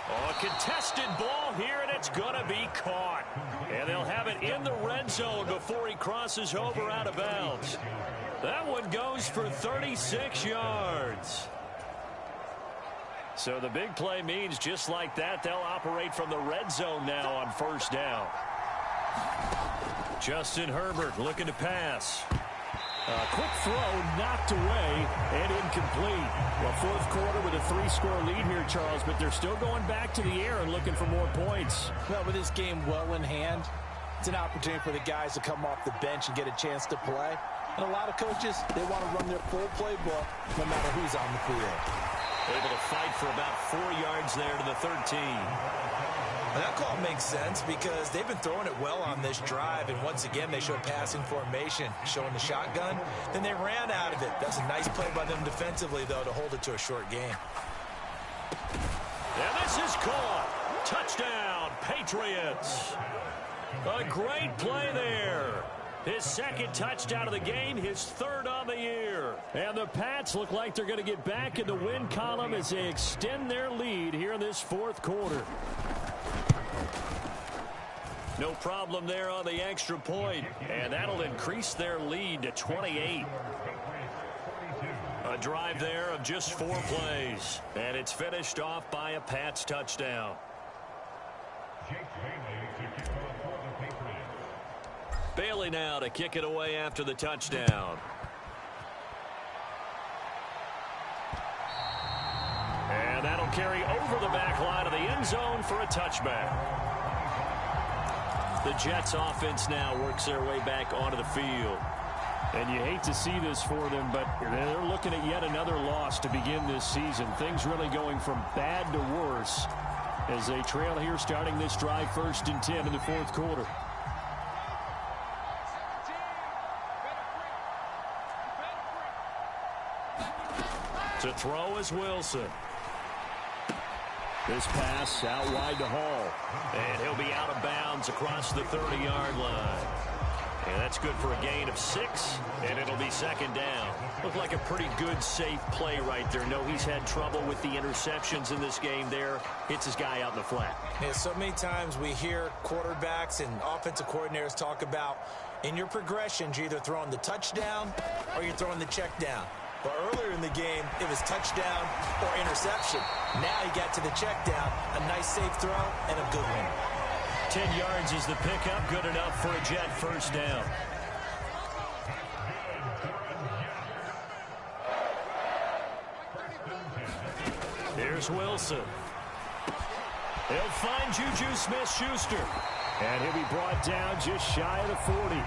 Oh, a contested ball here, and it's going to be caught. And they'll have it in the red zone before he crosses over out of bounds. That one goes for 36 yards. So the big play means just like that, they'll operate from the red zone now on 1st down. Justin Herbert looking to pass. Quick throw, knocked away, and incomplete. Well, 4th quarter with a 3-score lead here, Charles, but they're still going back to the air and looking for more points. Well, with this game well in hand, it's an opportunity for the guys to come off the bench and get a chance to play. And a lot of coaches, they want to run their full playbook no matter who's on the field. Able to fight for about 4 yards there to the 13. And that call makes sense because they've been throwing it well on this drive, and once again they show passing formation, showing the shotgun. Then they ran out of it. That's a nice play by them defensively, though, to hold it to a short game. And this is caught. Touchdown, Patriots. A great play there. His second touchdown of the game, his third on the year. And the Pats look like they're going to get back in the win column as they extend their lead here in this fourth quarter. No problem there on the extra point, and that'll increase their lead to 28. A drive there of just 4 plays, and it's finished off by a Pats touchdown. Bailey now to kick it away after the touchdown. And that'll carry over the back line of the end zone for a touchback. The Jets offense now works their way back onto the field. And you hate to see this for them, but they're looking at yet another loss to begin this season. Things really going from bad to worse as they trail here starting this drive 1st and 10 in the fourth quarter. To throw is Wilson. This pass out wide to Hall. And he'll be out of bounds across the 30-yard line. And that's good for a gain of 6, and it'll be second down. Looked like a pretty good, safe play right there. No, he's had trouble with the interceptions in this game there. Hits his guy out in the flat. Yeah, so many times we hear quarterbacks and offensive coordinators talk about in your progressions, you're either throwing the touchdown or you're throwing the check down. But earlier in the game, it was touchdown or interception. Now he got to the check down, a nice safe throw, and a good one. 10 yards is the pickup, good enough for a Jet first down. Here's Wilson. He'll find Juju Smith-Schuster. And he'll be brought down just shy of the 40.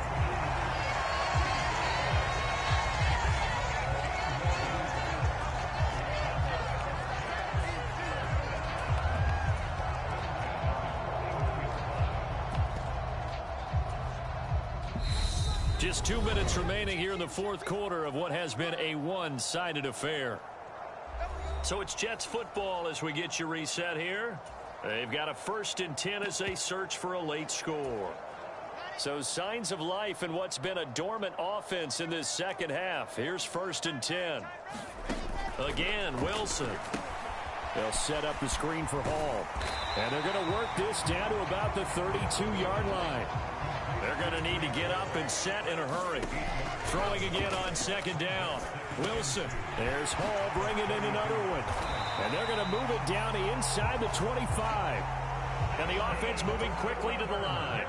Just 2 minutes remaining here in the fourth quarter of what has been a one-sided affair. So it's Jets football as we get you reset here. They've got a 1st and 10 as they search for a late score. So signs of life in what's been a dormant offense in this second half. Here's 1st and 10. Again, Wilson. They'll set up the screen for Hall. And they're going to work this down to about the 32-yard line. They're going to need to get up and set in a hurry. Throwing again on second down. Wilson. There's Hall bringing in another one. And they're going to move it down to inside the 25. And the offense moving quickly to the line.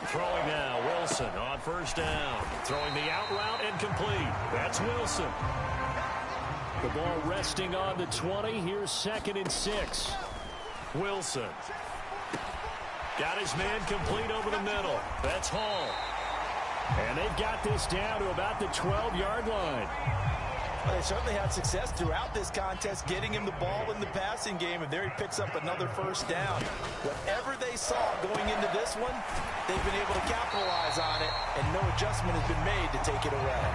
Throwing now, Wilson on first down. Throwing the out route and complete. That's Wilson. The ball resting on the 20. Here's 2nd and 6. Wilson. Got his man complete over the middle. That's Hall. And they've got this down to about the 12-yard line. Well, they certainly had success throughout this contest getting him the ball in the passing game, and there he picks up another first down. Whatever they saw going into this one, they've been able to capitalize on it, and no adjustment has been made to take it away.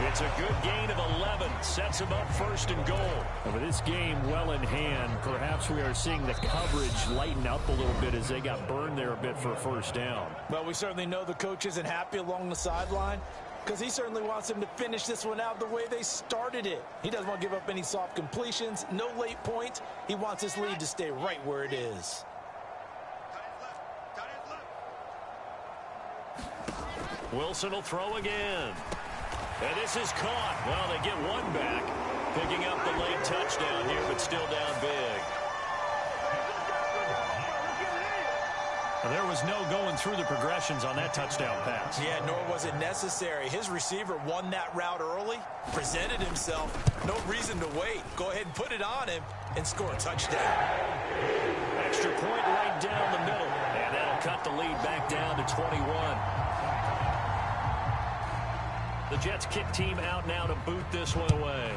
It's a good gain of 11. Sets him up 1st and goal. And with this game well in hand, perhaps we are seeing the coverage lighten up a little bit as they got burned there a bit for a first down. Well, we certainly know the coach isn't happy along the sideline because he certainly wants them to finish this one out the way they started it. He doesn't want to give up any soft completions, no late points. He wants his lead to stay right where it is. Wilson will throw again. And this is caught. Well, they get one back. Picking up the late touchdown here, but still down big. And there was no going through the progressions on that touchdown pass. Yeah, nor was it necessary. His receiver won that route early, presented himself. No reason to wait. Go ahead and put it on him and score a touchdown. Extra point right down the middle. And that'll cut the lead back down to 21. The Jets kick team out now to boot this one away.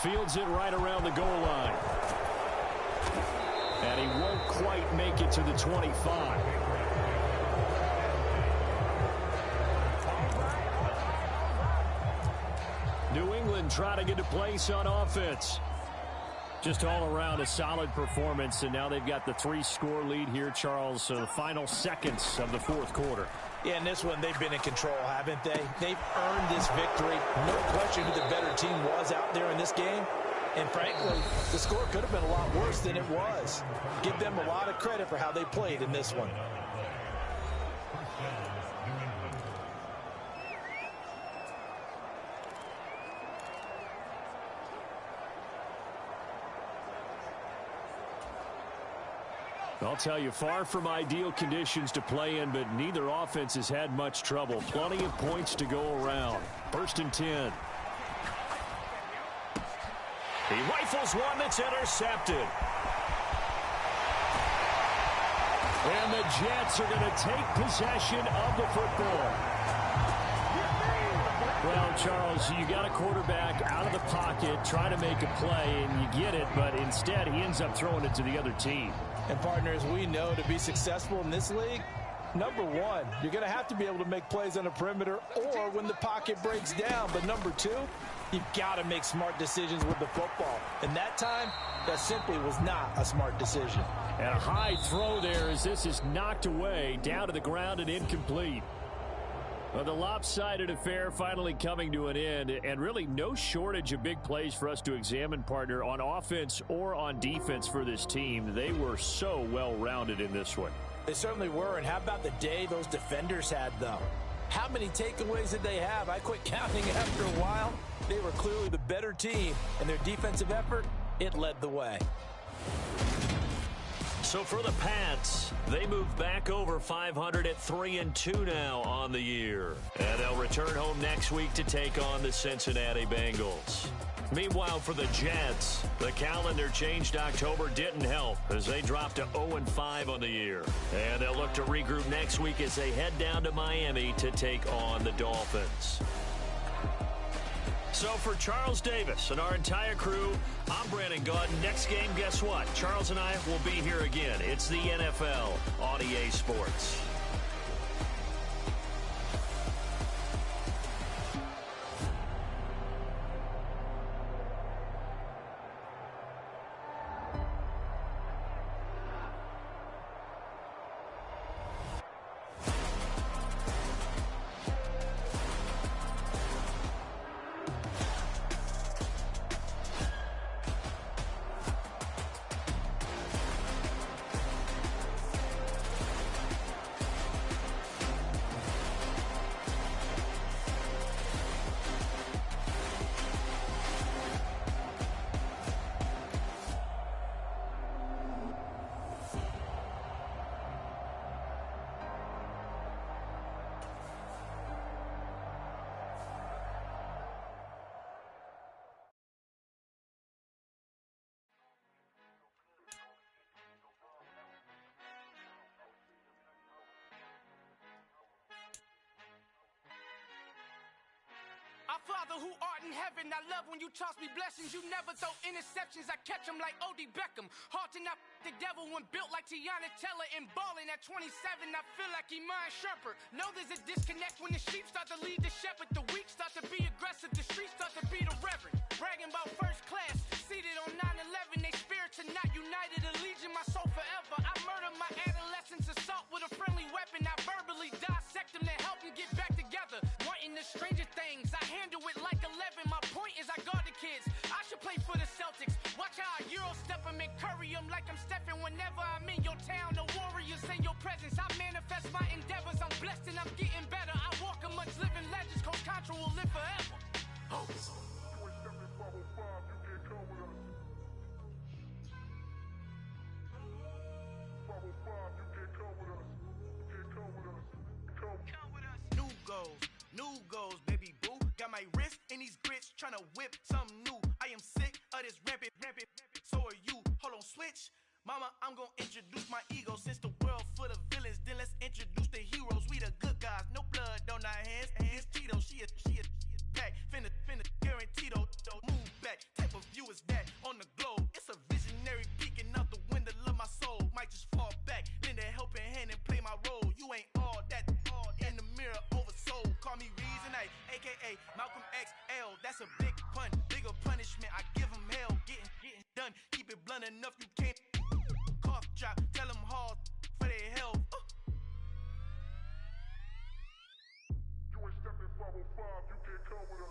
Fields it right around the goal line. And he won't quite make it to the 25. New England trying to get a place on offense. Just all around a solid performance, and now they've got the 3-score lead here, Charles. So the final seconds of the fourth quarter. Yeah, in this one, they've been in control, haven't they? They've earned this victory. No question who the better team was out there in this game. And frankly, the score could have been a lot worse than it was. Give them a lot of credit for how they played in this one. I'll tell you, far from ideal conditions to play in, but neither offense has had much trouble. Plenty of points to go around. 1st and 10. He rifles one that's intercepted. And the Jets are going to take possession of the football. Well, Charles, you got a quarterback out of the pocket trying to make a play, and you get it, but instead he ends up throwing it to the other team. And partners, we know to be successful in this league, number one, you're going to have to be able to make plays on the perimeter or when the pocket breaks down. But number two, you've got to make smart decisions with the football. And that time, that simply was not a smart decision. And a high throw there as this is knocked away, down to the ground and incomplete. Well, the lopsided affair finally coming to an end, and really no shortage of big plays for us to examine, partner, on offense or on defense for this team. They were so well-rounded in this one. They certainly were, and how about the day those defenders had, though? How many takeaways did they have? I quit counting after a while. They were clearly the better team, and their defensive effort, it led the way. So for the Pats, they move back over 500 at 3-2 now on the year. And they'll return home next week to take on the Cincinnati Bengals. Meanwhile, for the Jets, the calendar changed October didn't help as they dropped to 0-5 on the year. And they'll look to regroup next week as they head down to Miami to take on the Dolphins. So for Charles Davis and our entire crew, I'm Brandon Gaudin. Next game, guess what? Charles and I will be here again. It's the NFL on EA Sports. Our Father who art in heaven, I love when you toss me blessings. You never throw interceptions, I catch them like O.D. Beckham. Hard to not the devil when built like Tiana Teller and balling at 27. I feel like Iman Shumpert. Know there's a disconnect when the sheep start to lead the shepherd. The weak start to be aggressive, the streets start to be the reverend. Bragging about first class, seated on 9/11. They spirits are not united, a legion, my soul forever. I murder my adolescence, assault with a friendly weapon. I verbally dissect them to help them get back together. Wanting the stranger things, I handle it like 11. My point is I guard the kids. I should play for the Celtics. Watch how I Euro step them and curry them like I'm Stephen. Whenever I'm in your town, the Warriors in your presence. I manifest my endeavors. I'm blessed and I'm getting better. I walk amongst living legends. Coach Contra will live forever. Oh. New goals, baby boo. Got my wrist in these grits, tryna whip something new. I am sick of this rampant. So are you. Hold on, switch. Mama, I'm gonna introduce my ego. Since the world full of villains, then let's introduce the heroes. We the good guys, no blood on our hands. Hands Tito, she a pack. Finna guarantee though. Move back, type of That's a big pun, bigger punishment. I give them hell, getting done. Keep it blunt enough, you can't cough drop. Tell them hard for their health.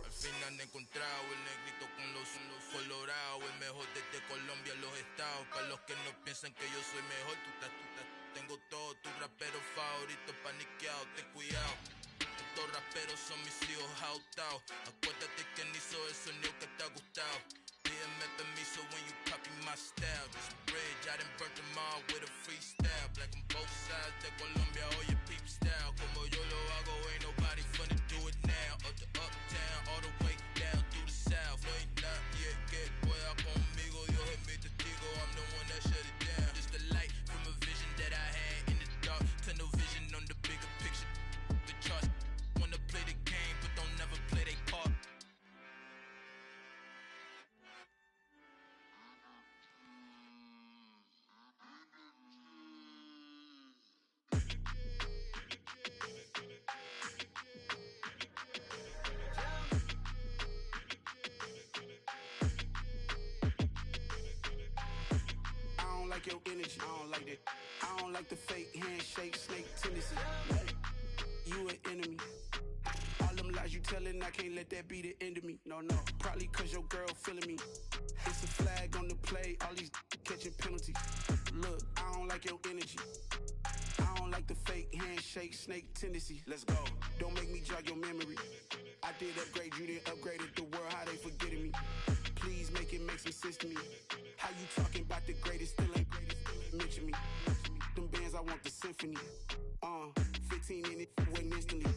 Al final he encontrado el negrito con los colorados, el mejor desde Colombia a los estados. Para los que no piensan que yo soy mejor, tengo todo, tus raperos favoritos paniqueados, ten cuidado. Estos raperos son mis hijos jautados. Acuérdate quién hizo el sonido que te ha gustado. Pídeme permiso when you copy my style. This bridge, I done burnt them all with a freestyle. Black on both sides de Colombia, oye peep style. Como yo lo hago, ain't nobody finna do it now. Up to uptown, all the way down through the south. No hay nadie que pueda conmigo, Dios es mi testigo. I'm the one that shut it down. Just the light from a vision that I had in the dark. Tunnel vision on the bigger picture. The charts wanna play the game, but don't never play their part. Your energy, I don't like that. I don't like the fake handshake, snake tendency. You an enemy. All them lies you telling, I can't let that be the end of me. No, probably cause your girl feeling me. It's a flag on the play, all these catching penalties. Look, I don't like your energy. I don't like the fake handshake, snake tendency. Let's go. Don't make me jog your memory. I did upgrade, you didn't upgrade it. The world, how they forgetting me. Please make it make some sense to me. How you talking about the greatest, still ain't greatest, still ain't mention me. Them bands, I want the symphony. 15 in it, went instantly.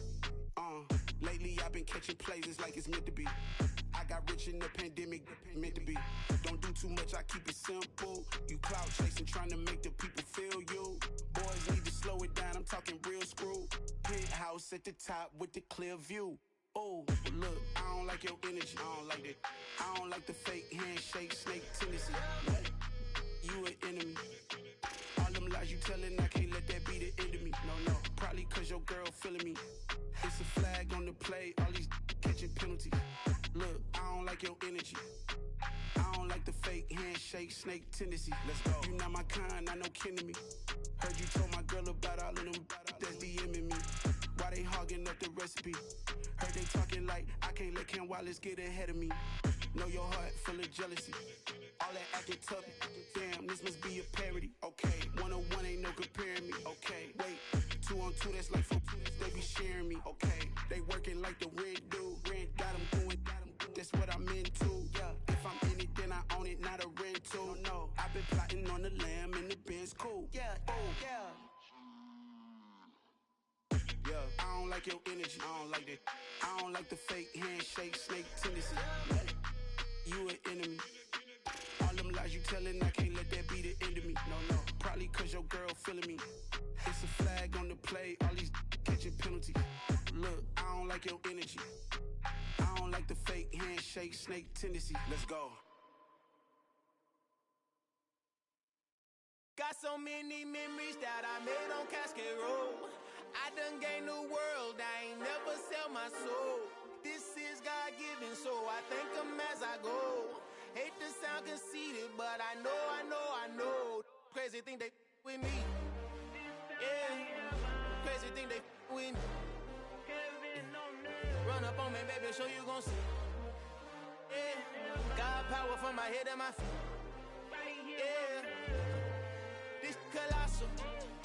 Lately I've been catching plays, it's like it's meant to be. I got rich in the pandemic, meant to be. Don't do too much, I keep it simple. You clout chasing, trying to make the people feel you. Boys need to slow it down, I'm talking real screw. Penthouse at the top with the clear view. Oh, look, I don't like your energy, I don't like that. I don't like the fake handshake, snake tendency. You an enemy. All them lies you telling, I can't let that be the end of me. No, probably cause your girl feeling me. It's a flag on the play, all these catching penalties. Look, I don't like your energy. I don't like the fake handshake, snake tendency. Let's go. You not my kind, I know kin to me. Heard you told my girl about all of them that's DMing me. Why they hogging up the recipe? Heard they talking like I can't let Ken Wallace get ahead of me. Know your heart full of jealousy. All that acting tough, damn, this must be a parody. Okay, 101 ain't no comparing me. Okay, wait, 2 on 2, that's like 4, they be sharing me. Okay, they working like the rent dude. Rent got them going, that's what I'm into. Yeah, if I'm in it, then I own it, not a rental. No, I've been plotting on the lamb and the Benz cool. Yeah, oh, yeah. I don't like your energy, I don't like that. I don't like the fake handshake, snake tendency. You an enemy. All them lies you telling, I can't let that be the end of me. No, probably cause your girl feeling me. It's a flag on the play, all these catching penalties. Look, I don't like your energy. I don't like the fake handshake, snake tendency. Let's go. Got so many memories that I made on Cascade Road. I done gained the world, I ain't never sell my soul. This is God-given, so I thank him as I go. Hate to sound conceited, but I know. Crazy thing they with me. Yeah, crazy thing they with me. Run up on me, baby, show you gon' see. Yeah, God power from my head and my feet. Yeah, this colossal.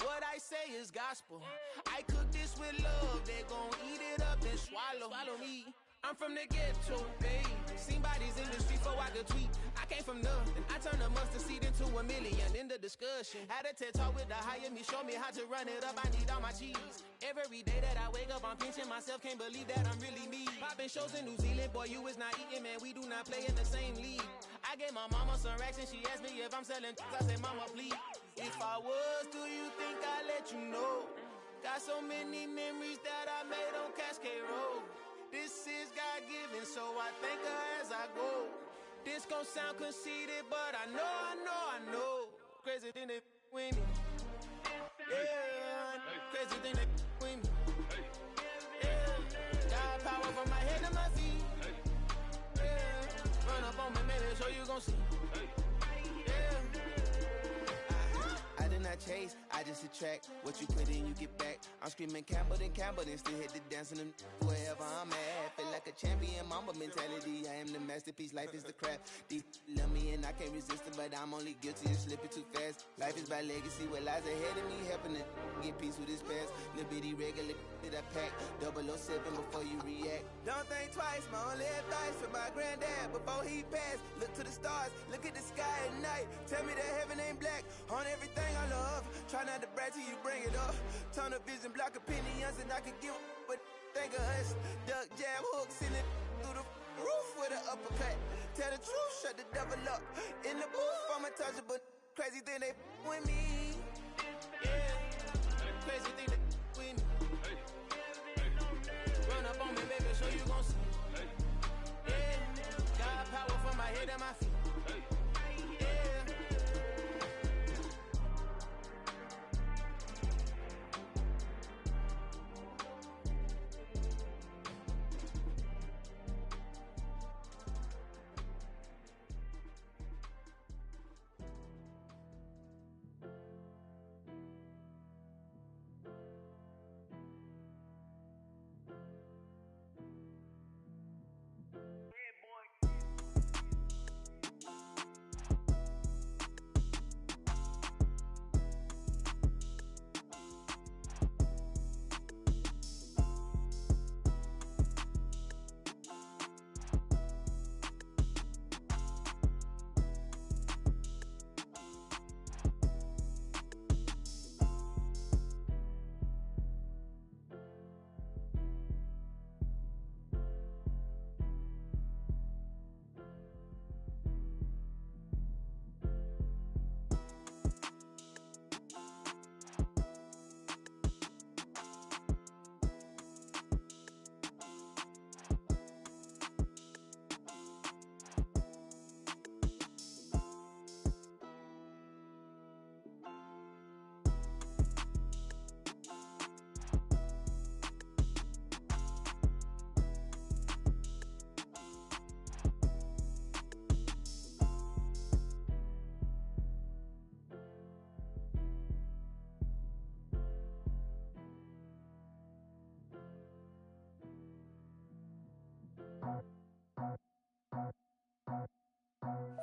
What I say is gospel. I cook this with love. They gon' eat it up and swallow me. I'm from the ghetto, babe. Seen bodies in the street before I could tweet. I came from nothing. I turned a mustard seed into a million. In the discussion, had a TED talk with the higher me. Show me how to run it up. I need all my cheese. Every day that I wake up, I'm pinching myself. Can't believe that I'm really me. Popping shows in New Zealand, boy, you is not eating, man. We do not play in the same league. I gave my mama some racks and she asked me if I'm selling. I said, mama, please. If I was, do you think I'd let you know? Got so many memories that I made on Cascade Road. This is God-given, so I thank her as I go. This gon' sound conceited, but I know. Crazy thing they with me. Yeah, crazy thing they with me. Yeah, God power from my head to my feet. Yeah, up on me, baby, so you gon' see. I did not chase, I just attract. What you put in, you get back. I'm screaming Campbell, then still hit the dance and wherever I'm at. Feel like a champion, mamba mentality. I am the masterpiece, life is the crap. Deep love me and I can't resist it, but I'm only guilty of slipping too fast. Life is by legacy, what lies ahead of me, helping to get peace with this past. Little bitty regular that I pack, 007 before you react. Don't think twice, my only advice for my granddad before he passed. Look to the stars, look at the sky at night. Tell me that heaven ain't black on everything I love. Try not to brag till you bring it up. Tunnel vision, block opinions, and I could give but think of us. Duck jab hooks in it through the roof with an uppercut. Tell the truth, shut the devil up. In the booth, I'm untouchable. Crazy thing they with me. Yeah, crazy thing they with me. Run up on me, baby, so you gon' see. Yeah, got power from my head and my feet.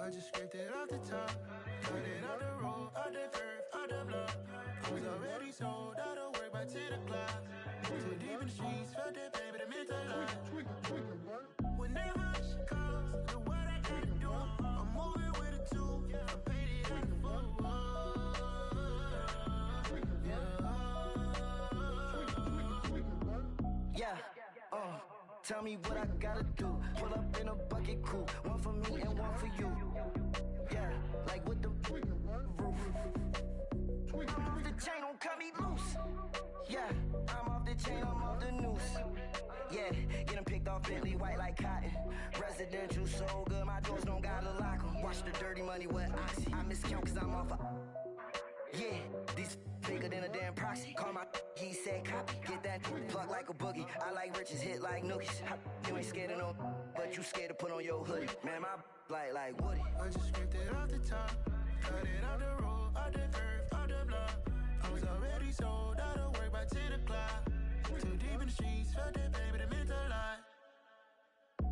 I just scraped it off the top, cut it out the road, out the curve, out the block. I was already sold, out of work by 10 o'clock. Too deep in the streets, felt that baby, that meant a lot. Whenever she calls, do what I gotta do. I'm moving with a two, I paid it out the fool. Yeah, tell me what I gotta do. Pull up in a bucket coupe, one for me and one for you. Yeah, like with the roof. I'm off the chain, don't cut me loose. Yeah, I'm off the chain, I'm off the noose. Yeah, getting picked off Bentley, white like cotton. Residential so good, my doors don't gotta lock 'em. Watch the dirty money with Oxy. I miscount cause I'm off yeah, these bigger than a damn proxy. Call my he said copy. Get that plug like a boogie. I like riches, hit like nookies. You ain't scared of no, but you scared to put on your hoodie. Man, my like Woody. I just scraped it off the top, cut it out the road, out the curve, out the block. I was already sold, out of work by 10 o'clock. Too deep in the streets, felt that baby, that meant a lot.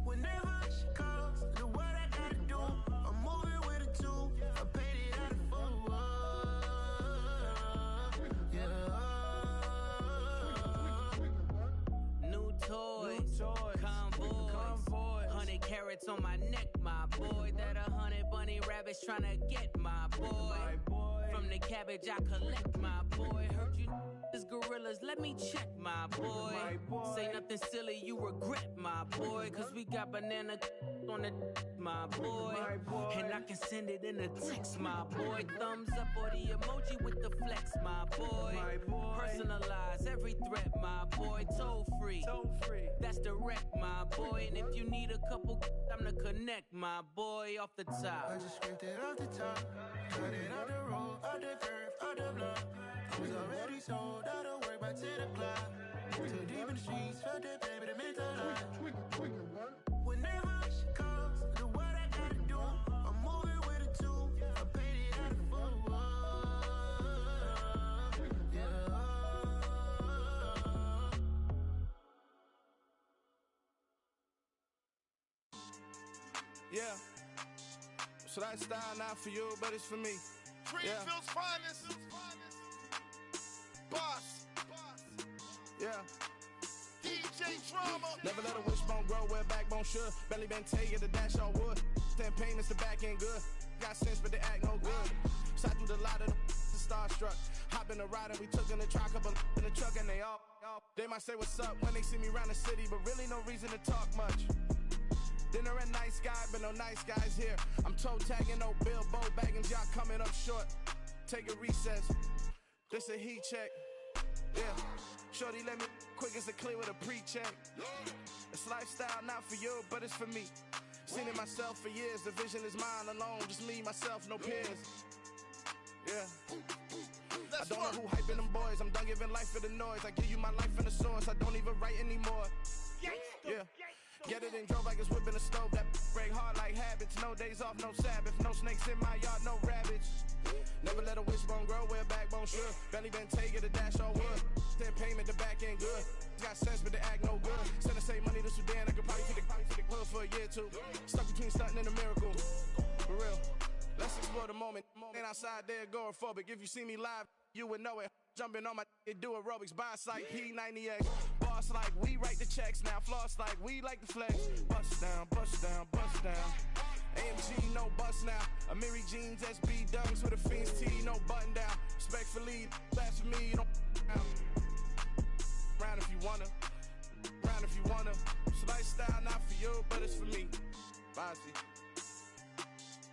Whenever she calls, do what I gotta do. I'm moving with a two, I paid it out of full. New toys, convoys, 100 carats on my neck, my boy. That 100 bunny rabbits tryna get my boy. From the cabbage I collect, my boy. Heard you is gorillas, let me check, my boy. Say nothing silly, you regret, my boy. Cause we got banana on the my boy. And I can send it in a text, my boy. Thumbs up or the emoji with the flex, my boy. Personalize every threat, my boy. Toll free, that's direct, my boy. And if you need a couple, I'm the connect, my boy. Off the top, I just scraped it off the top, cut it out the road, out the curve, out the block. I was already sold, out of work by 10 o'clock. Too deep in the streets, felt that baby, that meant a lot. Whenever she calls, do what I gotta Yeah. So that style not for you, but it's for me. Greenfield's finest. Boss. Yeah. DJ Drama. Never let a wishbone grow where a backbone should. Belly been taken the dash all wood. 10 payments, the back end good. Got sense, but they act no good. Shot through the lot of the starstruck. Hop in the ride and we took in the truck, couple in the truck, and they all. They might say what's up when they see me around the city, but really no reason to talk much. Dinner a nice guy, but no nice guys here. I'm toe tagging, no Bilbo bagging, y'all coming up short. Take a recess. This a heat check. Yeah. Shorty let me quick as a clear with a pre-check. It's lifestyle not for you, but it's for me. Seen it myself for years. The vision is mine alone. Just me, myself, no peers. Yeah. I don't know who hyping them boys. I'm done giving life for the noise. I give you my life in the source. I don't even write anymore. Yeah. Get it and drove like it's whipping a stove. That break hard like habits. No days off, no Sabbath. No snakes in my yard, no rabbits. Never let a wishbone grow where a backbone should. Belly been taken the dash all wood. 10 payment, the back end good. Got sense, but they act no good. Send the same money to Sudan. I could probably feed the hood for a year or two. Stuck between stunting and a miracle. For real. Let's explore the moment. Ain't outside there agoraphobic. If you see me live, you would know it. Jumping on my do aerobics, buy like P90X. Boss like we write the checks now. Floss like we like the flex. Bust down, bust down, bust down. AMG, no bust now. Amiri jeans, SB dunks with a Fiends T, no button down. Respectfully, that's for me, you don't down. Round if you wanna. Round if you wanna. So lifestyle not for you, but it's for me. Bossy.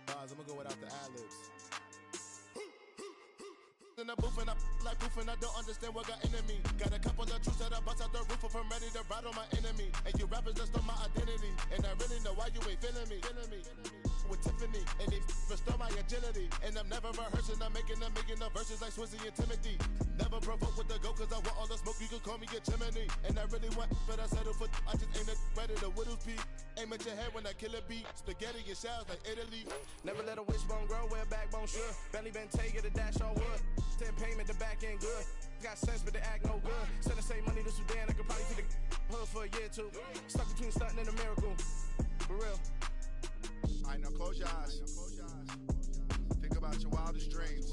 Boss, I'm gonna go without the ad-libs. In the booth and I like proof and I don't understand what got into me. Got a couple of truths that I bust out the roof if I'm ready to ride on my enemy. And you rappers just stole my identity, and I really know why you ain't feeling me. With Tiffany, and they restore my agility. And I'm never rehearsing, I'm making the verses like Swizzy and Timothy. Never provoke with the go, cause I want all the smoke, you can call me a chimney. And I really want, but I settle for, I just aim it ready to Whittles Peak. Aim at your head when I kill a beat. Spaghetti and shells like Italy. Never let a wishbone grow where a backbone should. Belly been taken the dash all wood. 10 payment, the back end good. Got sense, but they act no good. Send the same money to Sudan, I could probably feed the hood for a year or two. Stuck between stunting and a miracle. For real. Alright, now close your eyes. Think about your wildest dreams.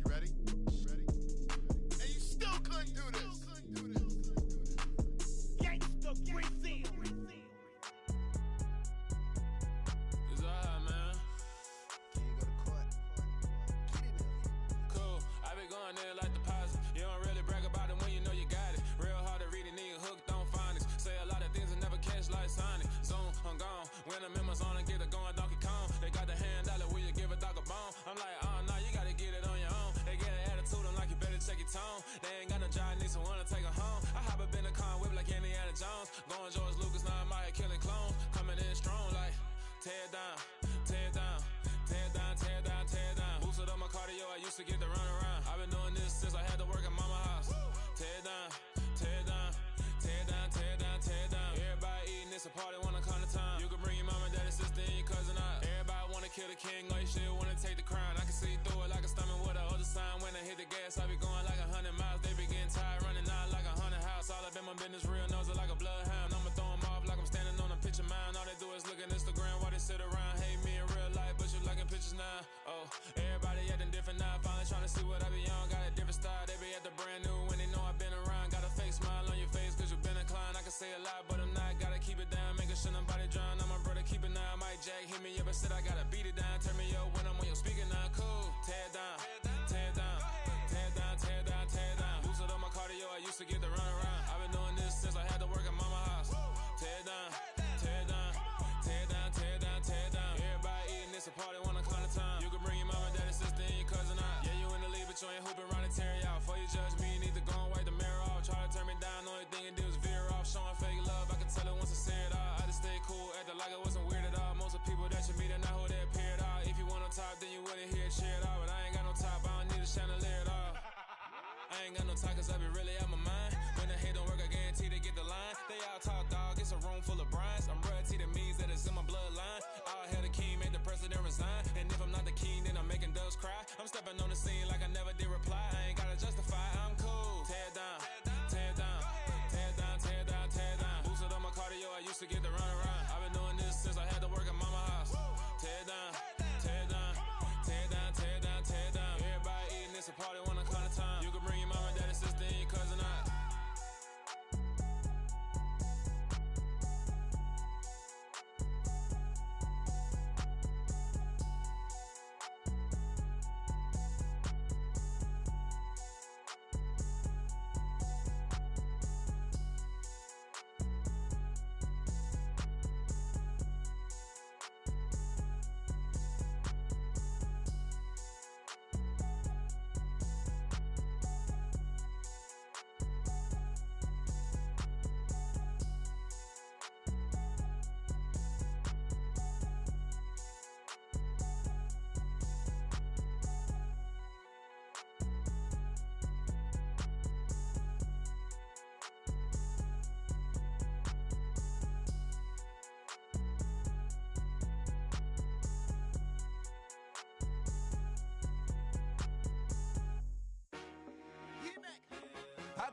You ready? And you still couldn't do this. Gangsta Brazil. It's alright, man. Cool. I be going there like deposit. You don't really brag about it when you know you got it. Real hard to read a nigga hooked on phonics. Say a lot of things and never catch like Sonic. Zone, I'm gone. When I'm in my zone and get it going Donkey Kong. They got the hand dollar, will you give a dog a bone? I'm like, oh no, you gotta get it on your own. They get an attitude, I'm like, you better check your tone. They ain't got no job, need someone to take her home. I hop up in the car, whip like Indiana Jones. Going George Lucas, now I'm out here killing clones. Coming in strong like, tear down, tear down, tear down, tear down, tear down. Boosted up my cardio, I used to get to run around. I've been doing this since I had to work at mama house. Tear down, tear down, tear down, tear down, tear down. Everybody eating, it's a party, wanna come to time. You can bring your mama, daddy, sister, and your cousin out. Everybody wanna kill the king, or you shit wanna take the crown. I can see through it like a stomach with a other sign. When I hit the gas, I be going like 100 miles. They be getting tired, running out like 100 house. All up in my business, real nose it like a bloodhound. I'ma throw them off like I'm standing on a picture mound. All they do is look at Instagram while they sit around. Hate me in real life, but you liking pictures now. Oh, everybody acting different now. Finally trying to see what I be on. Got a different style, they be at the brand new when they know I've been around. Got a fake smile on your face cause you been inclined. I can say a lot, but I'm not. Gotta keep it down, making sure nobody drown. I'm my brother, keep it now. NYJ hit me up and said I gotta beat it down. Turn me up when I'm on your speaker now. Cool, tear down, tear down, tear down, tear down, tear down. Boosted up my cardio, I used to get to run around. I've been doing this since I had to work at mama house. Tear down, tear down, tear down, tear down, tear down. Everybody eating, it's a party, wanna come to time. You can bring your mama, daddy, sister, and your cousin out. Yeah, you in the league, but you ain't hooping around and tear you out. Before you judge me, you need to go and wipe the mirror off. Try to turn me down, only thing it did was veer off. Showing fake love, I can tell it once I say it all. I just stay cool, acting like it wasn't weird at all. Most of the people that you meet are not who they appear at all. If you want on top, then you wouldn't hear it cheer at all. But I ain't got no top, I don't need a chandelier at all. I ain't got no time cause I be really out my mind. When the hate don't work, I guarantee they get the line. They all talk dog, it's a room full of brinds. I'm royalty, that means that it's in my bloodline. All hell the king, made the president resign. And if I'm not the king, then I'm making doves cry. I'm stepping on the scene like I never did reply. I ain't gotta justify, I'm cool. Tear down, tear down, tear down, tear down, tear down. Boosted up my cardio, I used to get to run around. I've been doing this since I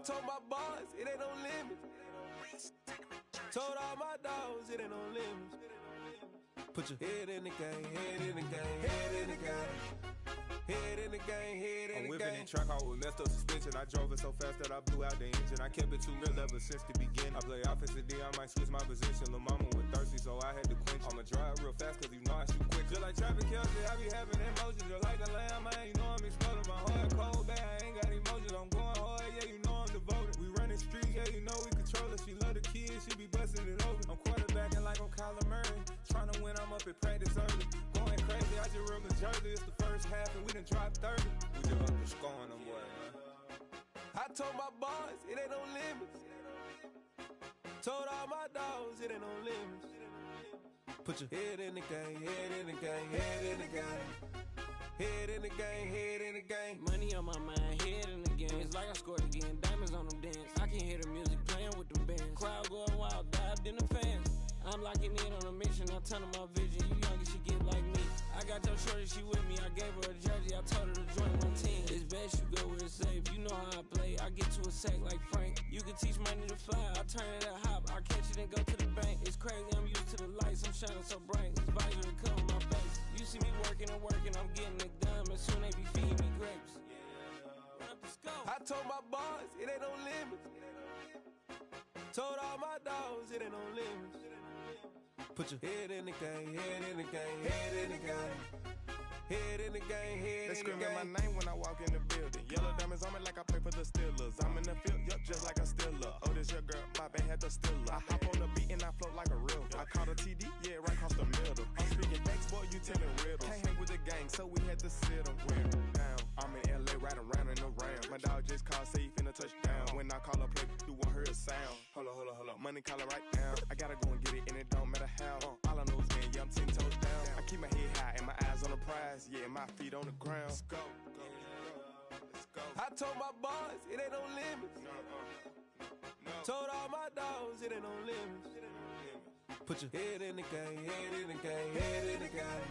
told my boys, it ain't no limits. Told all my dogs, it ain't no limits. Put your head in the game, head in the game, head in the game. Head in the game, head in the game. I'm whipping in track out with messed up suspension. I drove it so fast that I blew out the engine. I kept it too real ever since the beginning. I play offensive D, I might switch my position. Lil' mama was thirsty, so I had to quench. I'ma drive real fast, cause you know I shoot quick. Just like traffic Kelsey, I be having emotions. Just like a lamb, man, you know I'm exploding. My heart cold, bad, I ain't got emotions. I'm going hard, yeah, you know I'm devoted. We running streets, yeah, you know we control it. She love the kids, she be busting it open. I'm quarterbacking like I'm Kyler Murray. Trying to win, I'm up at practice early. Going crazy, I just rode the jersey. It's the first half and we done dropped 30. We just up the score on them boys, man. I told my boys, it ain't no limits. Told all my dogs, it ain't no limits. Put your head in the game, head in the game, head in the game. Head in the game, head in the game. Money on my mind, head in the game. It's like I scored again, diamonds on them dance. I can hear the music playing with them bands. Crowd going wild, dived in the fans. I'm locking in on a mission, I turn on my vision. You young and she get like me. I got your shorty, she with me. I gave her a jersey, I told her to join my team. It's best you go where it's safe. You know how I play. I get to a sack like Frank. You can teach money to fly. I turn it a hop. I catch it and go to the bank. It's crazy, I'm used to the lights. I'm shining so bright. This visor to cover my face. You see me working and working. I'm getting it done. And soon they be feeding me grapes. Let's go. I told my boys, it ain't no limits. Told all my dogs, it ain't no limits. Put your head in the game, head in the game, head in the game. Head in the game, head in the game. They screaming my name when I walk in the building. Yellow diamonds on me like I play for the Steelers. I'm in the field, yup, just like a Steeler. Oh, this your girl, my band had the Steeler. I hop on the beat and I float like a river. I caught a TD, yeah, right across the middle. I'm speaking facts, boy, you telling riddles. Can't hang with the gang, so we had to sit them down. I'm in LA, riding around and around. My dog just called, say he finna touchdown. When I call a play, you won't hear a sound. Hold up, money calling right now. I gotta go and get it, and it don't matter how. All I know is man, yeah, I'm 10 toes down. I keep my head high and my eyes on the prize. Yeah, my feet on the ground. Let's go. I told my boys, it ain't no limits. Told all my dogs, it ain't no limits. Put your head in the game, head in the game, head in the game.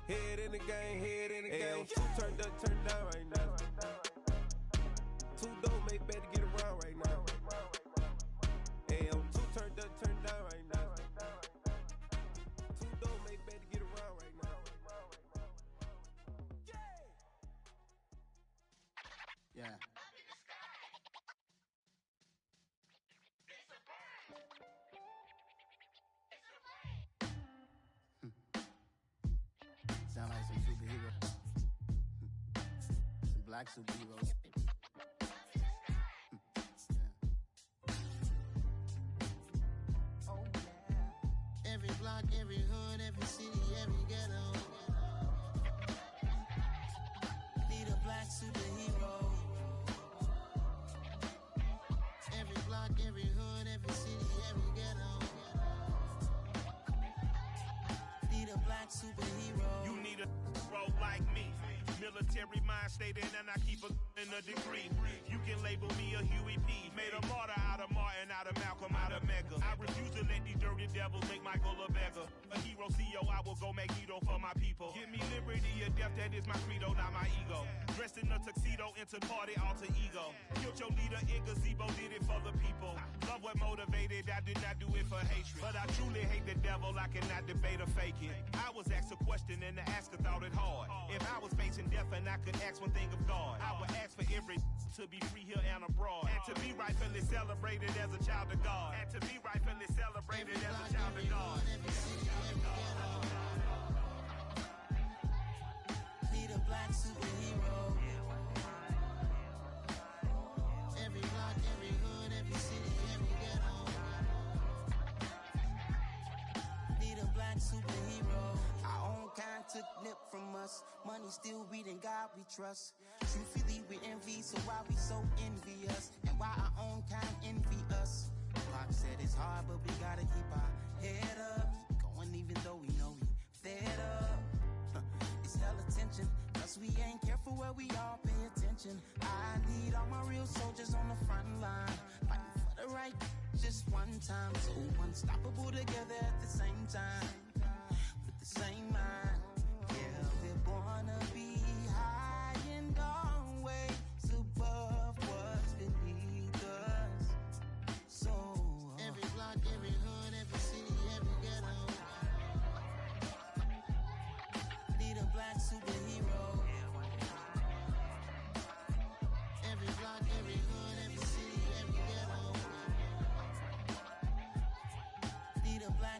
Head in the game, head in the game. Two turned up, turned down right now. Two don't make bad to get around right now. Hey, I'm two turned up, turned down right now. Two don't make bad to get around right now. Yeah. Sound like some superheroes. Some black superheroes. Oh, yeah. Every block, every hood, every city, every ghetto. Need a black superhero. Every block, every hood, every city, every ghetto. Need a black superhero. You need a bro like me. Military mind stated and I keep in a degree. You can label me a Huey P. Made a martyr out of Martin, out of Malcolm, out of Mega. I refuse to let these dirty devils make Michael a beggar. A hero CEO, I will go Magneto for my people. Give me liberty or death, that is my credo, not my ego. Dressed in a tuxedo, into party, alter ego. Killed your leader, in gazebo, did it for the people. Love what motivated, I did not do it for hatred. But I truly hate the devil, I cannot debate or fake it. I was asked a question and the asker thought it hard. If I was facing death and I could ask one thing of God, I would ask for every to be free here and abroad. And to be rightfully celebrated as a child of God. And to be rightfully celebrated as a child of God. Need a black superhero. Every block, every hood, every city, every ghetto. Need a black superhero. Our own kind took nip from us. Money still reading God we trust. Truthfully we envy, so why we so envious? And why our own kind envy us? Rock said it's hard, but we gotta keep our head up. Going even though we know we fed up. It's hella tension, cause we ain't careful where we all pay attention. I need all my real soldiers on the front line, fighting for the right just one time. So unstoppable together at the same time, with the same mind. Yeah, we're born to be high and always above what's beneath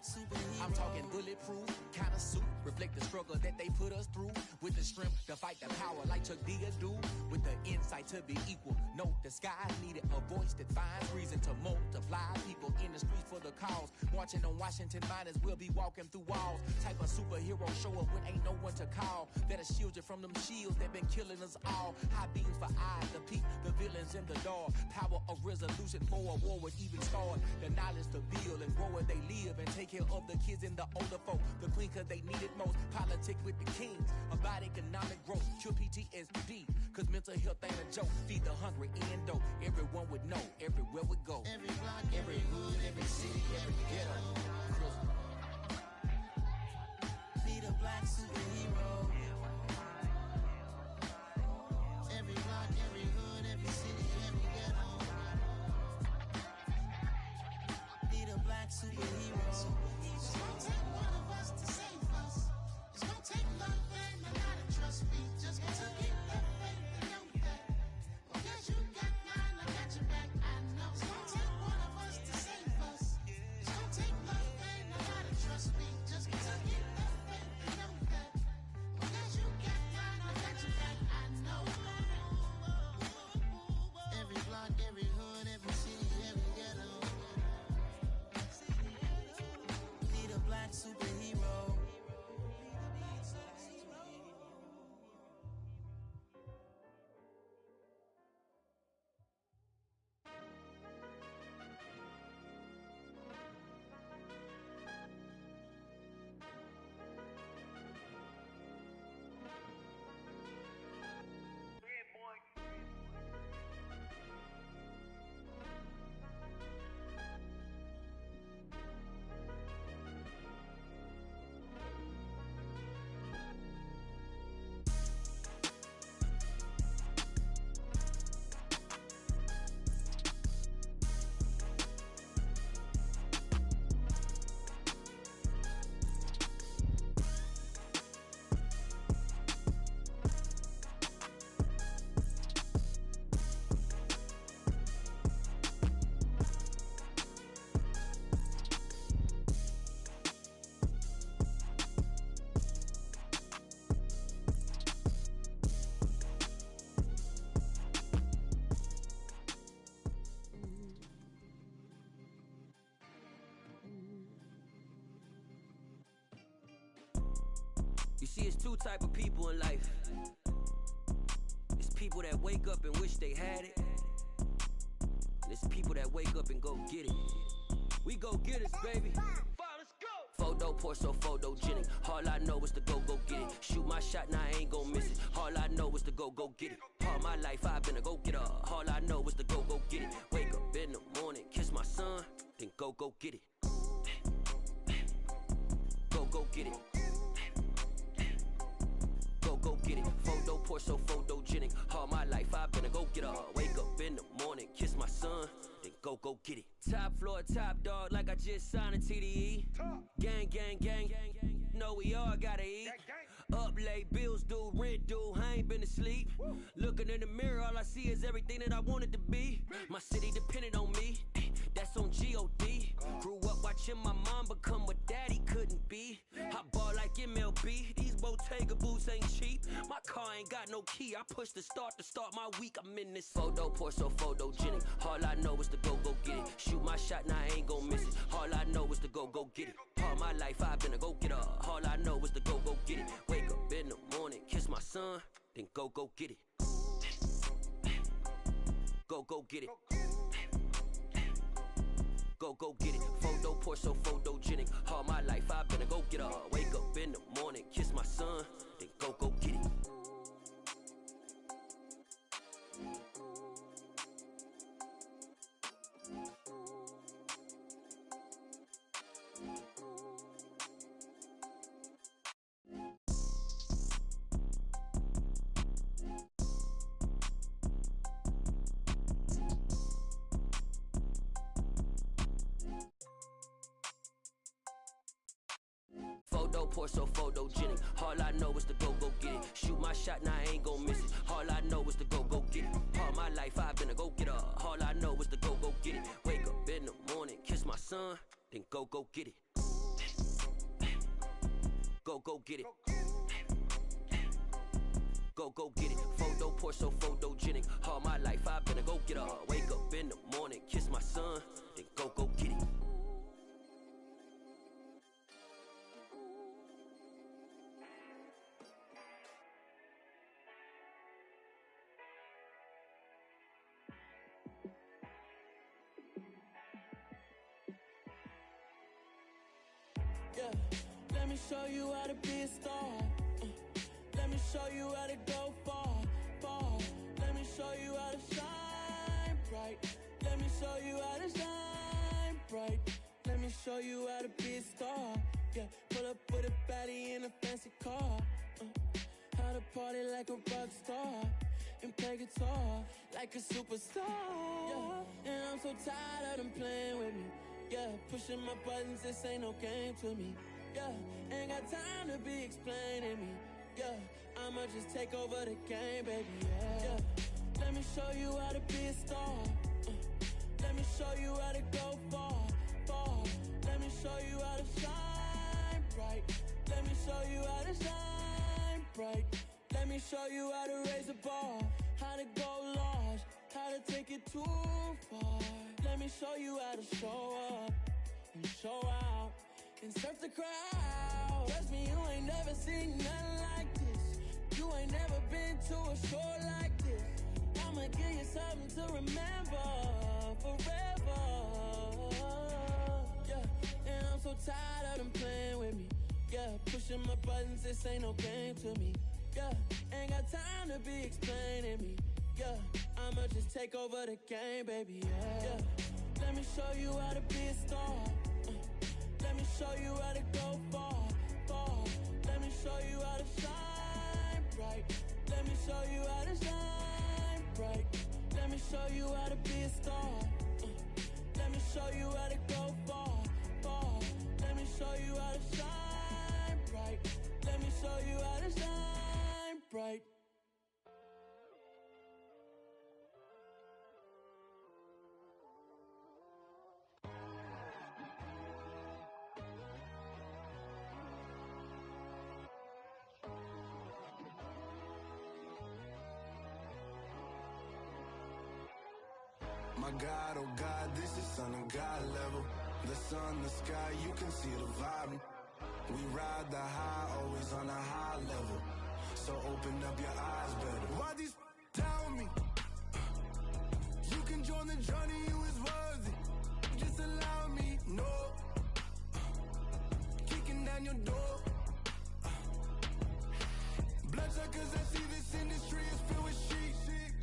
black superhero. I'm talking bulletproof, kind of suit, reflect the struggle that they put us through. With the strength to fight the power like Chuck D do. With the insight to be equal, no disguise needed. A voice that finds reason to multiply. People in the streets for the cause. Marching on Washington, might as well be walking through walls. Type of superhero show up when ain't no one to call. That'll shield you from them shields that been killing us all. High beams for eyes to peek the villains in the dark. Power of resolution for a war would even start. The knowledge to build and grow where they live and take care of the kids and the older folk. The queen cause they need it most. Politic with the kings. About economic growth. Cure PTSD. Cause mental health ain't a joke. Feed the hungry and dope. Everyone would know. Everywhere we go. Every block, every hood, every city, every ghetto. Be the black superhero. Every block, every hood, every city, every ghetto. Be the black superhero. It's gonna take one of us to save us. It's gonna take love and a lot of trust me. Just to get that faith and know that. Because you got mine, I got your back, I know. It's gonna take one of us to save us. It's gonna take love and a lot of trust me. Just to get that faith and know that. Because you got mine, I got your back, I know. Every block, every hood, every city, every ghetto. Be the black superhero. You see, it's two type of people in life. It's people that wake up and wish they had it. And it's people that wake up and go get it. We go get it, baby. Photo poor, so photogenic. All I know is to go get it. Shoot my shot, now I ain't gon' miss it. All I know is to go get it. All my life I've been a go-getter. All I know is to go get it. Wake up in the morning, kiss my son, then go get it. Go get it. Go get it. Photo poor, so photogenic. All my life I've been a go-getter. Wake up in the morning, kiss my son, then go get it. Top floor, top dog, like I just signed a TDE. Gang, gang, gang, gang, gang. Know we all gotta eat. Up late, bills due, rent due, I ain't been asleep. Looking in the mirror, all I see is everything that I wanted to be. My city depended on me, that's on G.O.D. Grew up watching my mom become what daddy couldn't be. I ball like MLB, these Bottega boots ain't cheap. My car ain't got no key, I push the start to start my week. I'm in this photo poor, so photogenic. All I know is to go get it. Shoot my shot, now I ain't gon' miss it. All I know is to go get it. All my life I've been a go-getter. All I know is to go get it. Wake up in the morning, kiss my son, then go get it. Go get it. Go get it. Photo poor, so photogenic. All my life I've been a go-getter. Wake up in the morning, kiss my son, then go get it. Photo poor, so photogenic. All I know is to go get it. Shoot my shot, now I ain't gon' miss it. All I know is to go get it. All my life I've been a go-getter. All I know is to go get it. Wake up in the morning, kiss my son, then go get it. go get it. Go get it. Photo poor, so photogenic. All my life I've been a go getter. Wake up in the morning, kiss my son, then go get it. Yeah, let me show you how to be a star. Let me show you how to go far, far. Let me show you how to shine bright. Let me show you how to shine bright. Let me show you how to be a star. Yeah, pull up with a baddie in a fancy car. How to party like a rock star and play guitar like a superstar. Yeah, and I'm so tired of them playing with me. Yeah, pushing my buttons, this ain't no game to me. Yeah, ain't got time to be explaining me. Yeah, I'ma just take over the game, baby. Yeah, let me show you how to be a star. Let me show you how to go far, far. Let me show you how to shine bright. Let me show you how to shine bright. Let me show you how to raise a bar, how to go large, how to take it too far. Let me show you how to show up and show out and surf the crowd. Trust me, you ain't never seen nothing like this. You ain't never been to a show like this. I'ma give you something to remember forever. Yeah, and I'm so tired of them playing with me. Yeah, pushing my buttons, this ain't no game to me. Yeah, ain't got time to be explaining me. Yeah, I'ma just take over the game, baby. Yeah, let me show you how to be a star. Let me show you how to go far, far. Let me show you how to shine bright. Let me show you how to shine bright. Let me show you how to be a star. Let me show you how to go far, far. Let me show you how to shine bright. Let me show you how to shine bright. My God, oh God, this is Son of God level. The sun, the sky, you can see the vibe. We ride the high, always on a high level. So open up your eyes better. Why these tell me? You can join the journey, you is worthy. Just allow me, no. Kicking down your door. Bloodsuckers that see this industry is filled with sheep.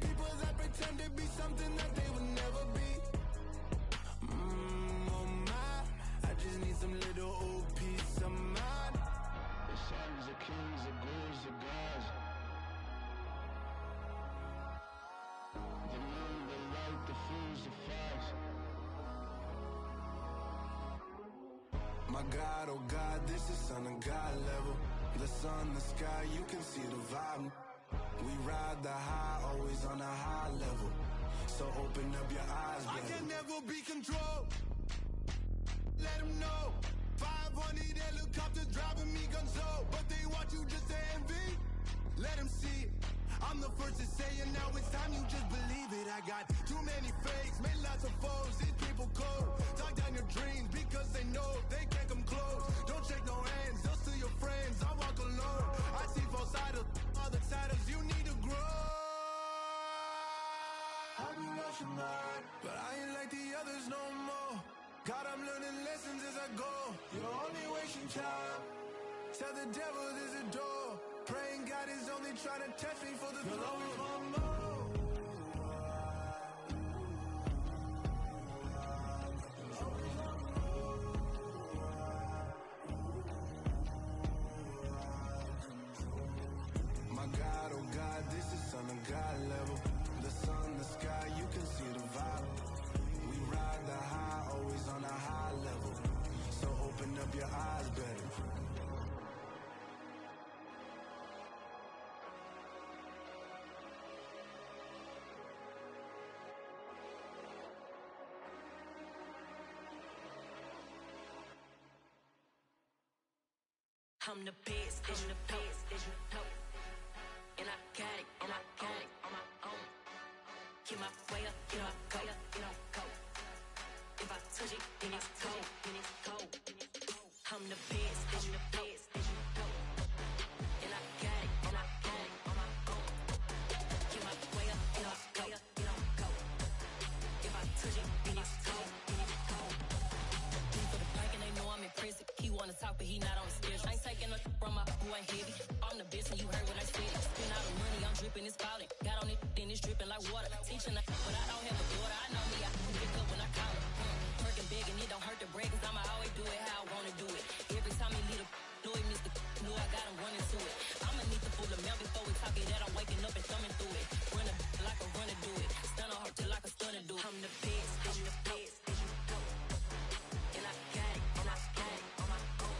People that pretend to be something that they will never be. Oh my, I just need some little old peace of mind. The sons of kings, the gurus, the gods. The moon, the light, the fools, the facts. My God, oh God, this is Son of God level. The sun, the sky, you can see the vibe. We ride the high, always on a high level. So open up your eyes, baby. I can never be controlled. Let them know. 500 helicopters driving me gunso. But they want you just to envy. Let them see it. I'm the first to say it, now it's time you just believe it. I got too many fakes, made lots of foes. These people cold. Talk down your dreams because they know they can't come close. Don't shake no hands, they'll steal your friends. I walk alone. I see false idols, other titles. You need to grow. I've been rushing hard, but I ain't like the others no more. God, I'm learning lessons as I go. You're only wasting time. Tell the devil there's a door. Praying God is only trying to test me for the throne. You'll always want more. My God, oh God, this is Son of God level. The sun, the sky, you can see the vibe. We ride the high, always on a high level. So open up your eyes better. I'm the best, I'm the best, as you know. And I got it, and I got it on my own. Get my way up, get my go, get on go. If I touch it, then it's cold, then it's cold. I'm the best, I'm the best, as you know. And I got it, and I got it on my own. Get my way up, get my go, get on go. If I touch it, then it's cold, then it's cold. Deep for the plank and they know I'm impressive. He wanna talk, but he not on the schedule. I ain't taking a from my boy heavy. I'm the best and you heard what I said. Spend all the money, I'm dripping, it's spouting. Got on it, then it's dripping like water. Teaching but I don't have a daughter. I know me, I can pick up when I call her. Working big and it don't hurt the break, cause I'ma always do it how I wanna do it. Every time he lead a know he missed the know I got him running to it. I'ma need the full amount before we talk it that I'm waking up and thumbing through it. Run a like a runner do it. Stun on her till like a stunner do it. I'm the best, I'm the best, as you know. And I got it, and I got it on my own.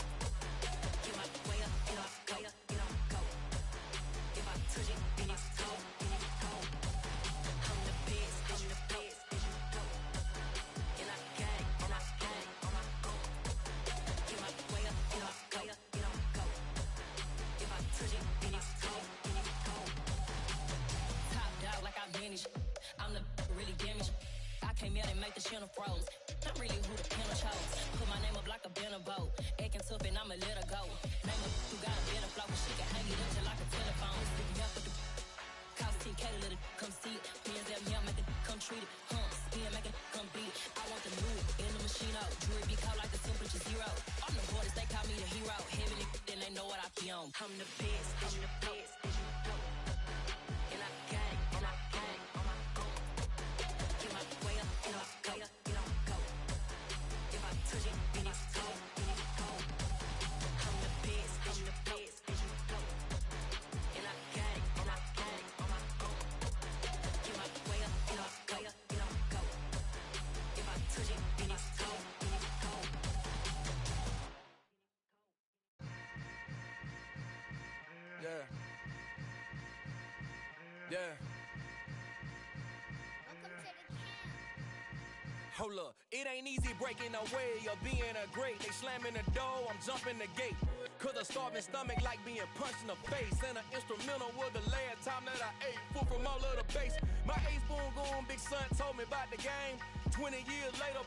Get my way up, get my go, get on go. If I touch it, then it's cold, then it's cold. I'm the best, I'm the best, as you know. And I got it, and I got it on my own. Get my way up, get my go, get on go. If I touch it, then it's cold, then it's cold. Top dog like I manage. I'm the really damaged. I came out and make the channel froze. I'm really who the piano chose. Put my name up like a banner boat. Acting tough and I'ma let her go. Name up who got a better flow, but she can hang it up just like a telephone. Stick me up with the cost 10K to let it come see it. Bands at me, I make it come treat it. Spin, make it come beat it. I want the new in the machine out. Jewelry be cold like the temperature zero. I'm the hardest, they call me the hero. Heavily, then they know what I be on. I'm the best, as you know. And I got it, and I got it on my own. Get my way up, get my go, get on go. If I touch it, then it's cold, then it's cold. I'm the best, as you know. And I got it, and I got it on my own. Get my way up, get my go, get on go. If I touch it, then it's cold, then it's cold. Yeah. Yeah. Hold up, it ain't easy breaking away or being a great. They slamming the door, I'm jumping the gate. Cause a starving stomach like being punched in the face. And an instrumental was the last time that I ate food from all of the bass. My ace boom goon big son told me about the game. 20 years later,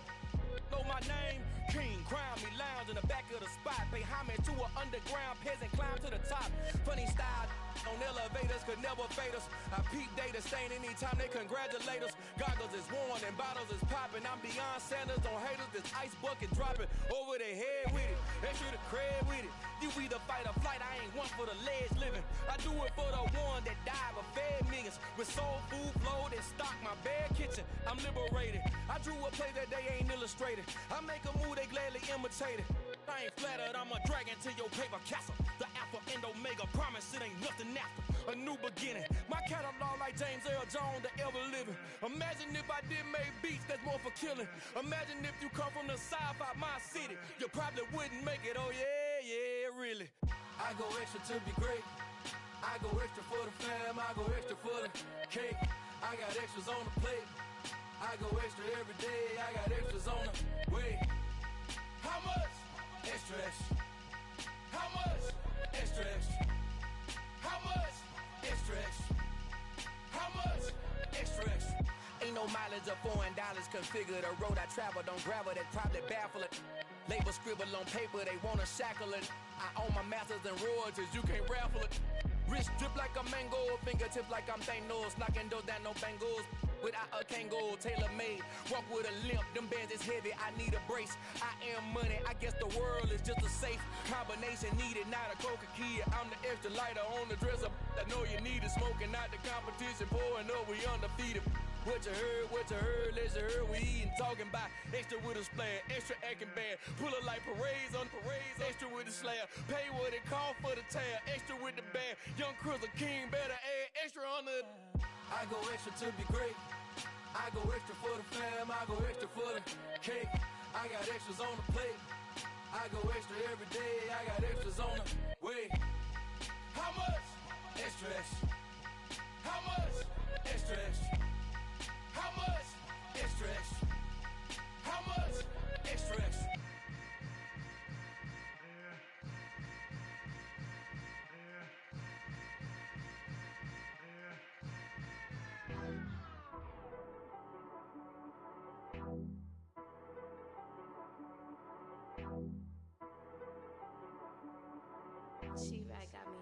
know my name. King, crown me, lounge in the back of the spot. Pay homage to an underground peasant, climb to the top. Funny style on elevators could never fade us. I peep data stain anytime they congratulate us. Goggles is worn and bottles is popping. I'm beyond Sanders on haters, this ice bucket dropping over their head with it. Extra the cred with it. You either fight or flight, I ain't one for the ledge living. I do it for the one that died but fed millions. With soul food flowed and stocked my bare kitchen. I'm liberated. I drew a play that they ain't illustrated. I make a move they gladly imitated. I ain't flattered, I'm a dragon to your paper castle. The Alpha and Omega, promise it ain't nothing after. A new beginning. My catalog like James Earl Jones, the ever living. Imagine if I did make beats that's more for killing. Imagine if you come from the south out my city. You probably wouldn't make it, oh yeah, yeah, really. I go extra to be great. I go extra for the fam, I go extra for the cake. I got extras on the plate. I go extra every day, I got extras on the way. How much? Extra, extra. How much? Extra, extra. How much? Extra, extra. How much? Extra, extra. Ain't no mileage of $4 configure the road I travel. Don't gravel that probably baffle it. Label scribble on paper, they wanna shackle it. I own my masters and royalties, you can't raffle it. Wrist drip like a mango, fingertips like I'm Thanos. Knocking doors down, no bangles. Without a Kango, tailor-made. Walk with a limp, them bands is heavy, I need a brace. I am money, I guess the world is just a safe combination needed, not a coca key. I'm the extra lighter on the dresser. I know you need it, smoking out the competition, pouring up, we undefeated. What you heard, let's hear we eatin', talking about extra with a splash, extra acting bad, pull it like parades on parades, extra with the slab, pay what it cost for the tab, extra with the band, young Chris a king, better add extra on the. I go extra to be great, I go extra for the fam, I go extra for the cake, I got extras on the plate, I go extra every day, I got extras on the way. How much? Extra, extra. How much? Extra, extra. How much? Extra, extra. How much? Extra, extra. She right got me.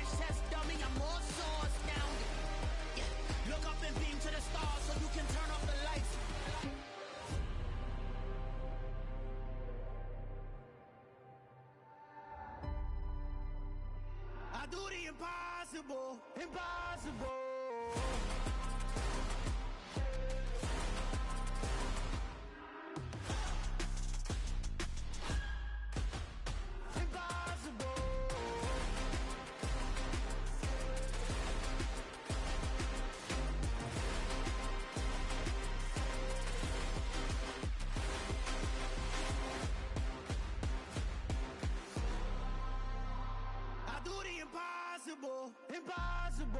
impossible, impossible. Impossible, impossible.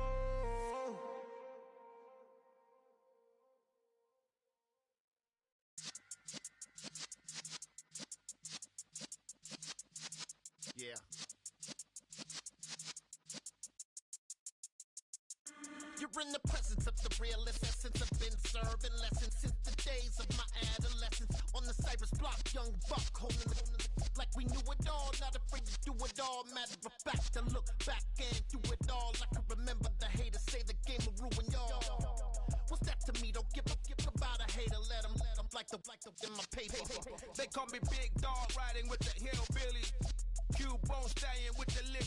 Yeah. You're in the presence of the realest essence. I've been serving lessons since the days of my adolescence. On the Cypress block, young buck holding the like we knew it all, not afraid to do it all. Matter of fact, to look back and do it all. I can remember the haters say the game will ruin y'all. What's that to me? Don't give about a hater. Let them like the in my paper. They call me Big Dog, riding with the hillbilly. Q-Bone stallion with the lip.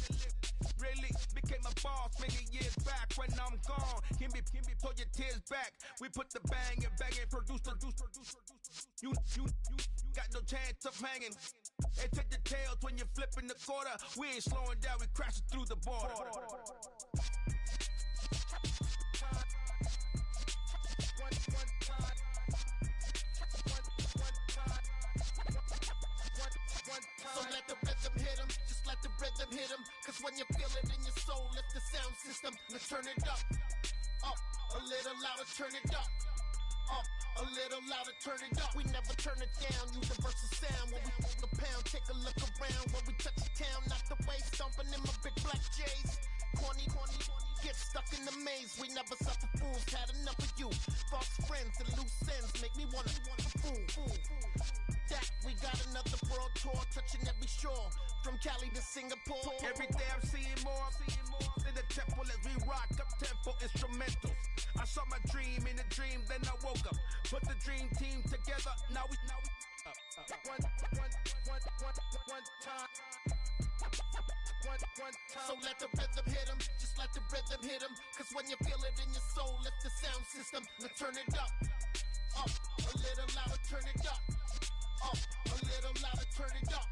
Really became a boss many years back. When I'm gone, can be pull your tears back. We put the bang and produce. You got no chance of hanging. And take the tails when you're flipping the quarter. We ain't slowing down, we crashing through the border. So let the rhythm hit him, just let the rhythm hit him. Cause when you feel it in your soul, lift the sound system. Let's turn it up, a little louder, turn it up. A little louder, turn it up. We never turn it down. Universal sound when we move the pound. Take a look around when we touch the town. Not the way stomping in my big black J's. Corny, get stuck in the maze. We never suffer fools. Had enough of you. False friends and loose ends make me wanna fool. That we got another world tour touching every shore. From Cali to Singapore. Every day I'm seeing more in the temple as we rock up tempo instrumentals. I saw my dream in a dream, then I woke up. Put the dream team together. Now we one time. So let the rhythm hit him, just let the rhythm hit him. Cause when you feel it in your soul, lift the sound system. Now turn it up, a little louder, turn it up, a little louder, turn it up.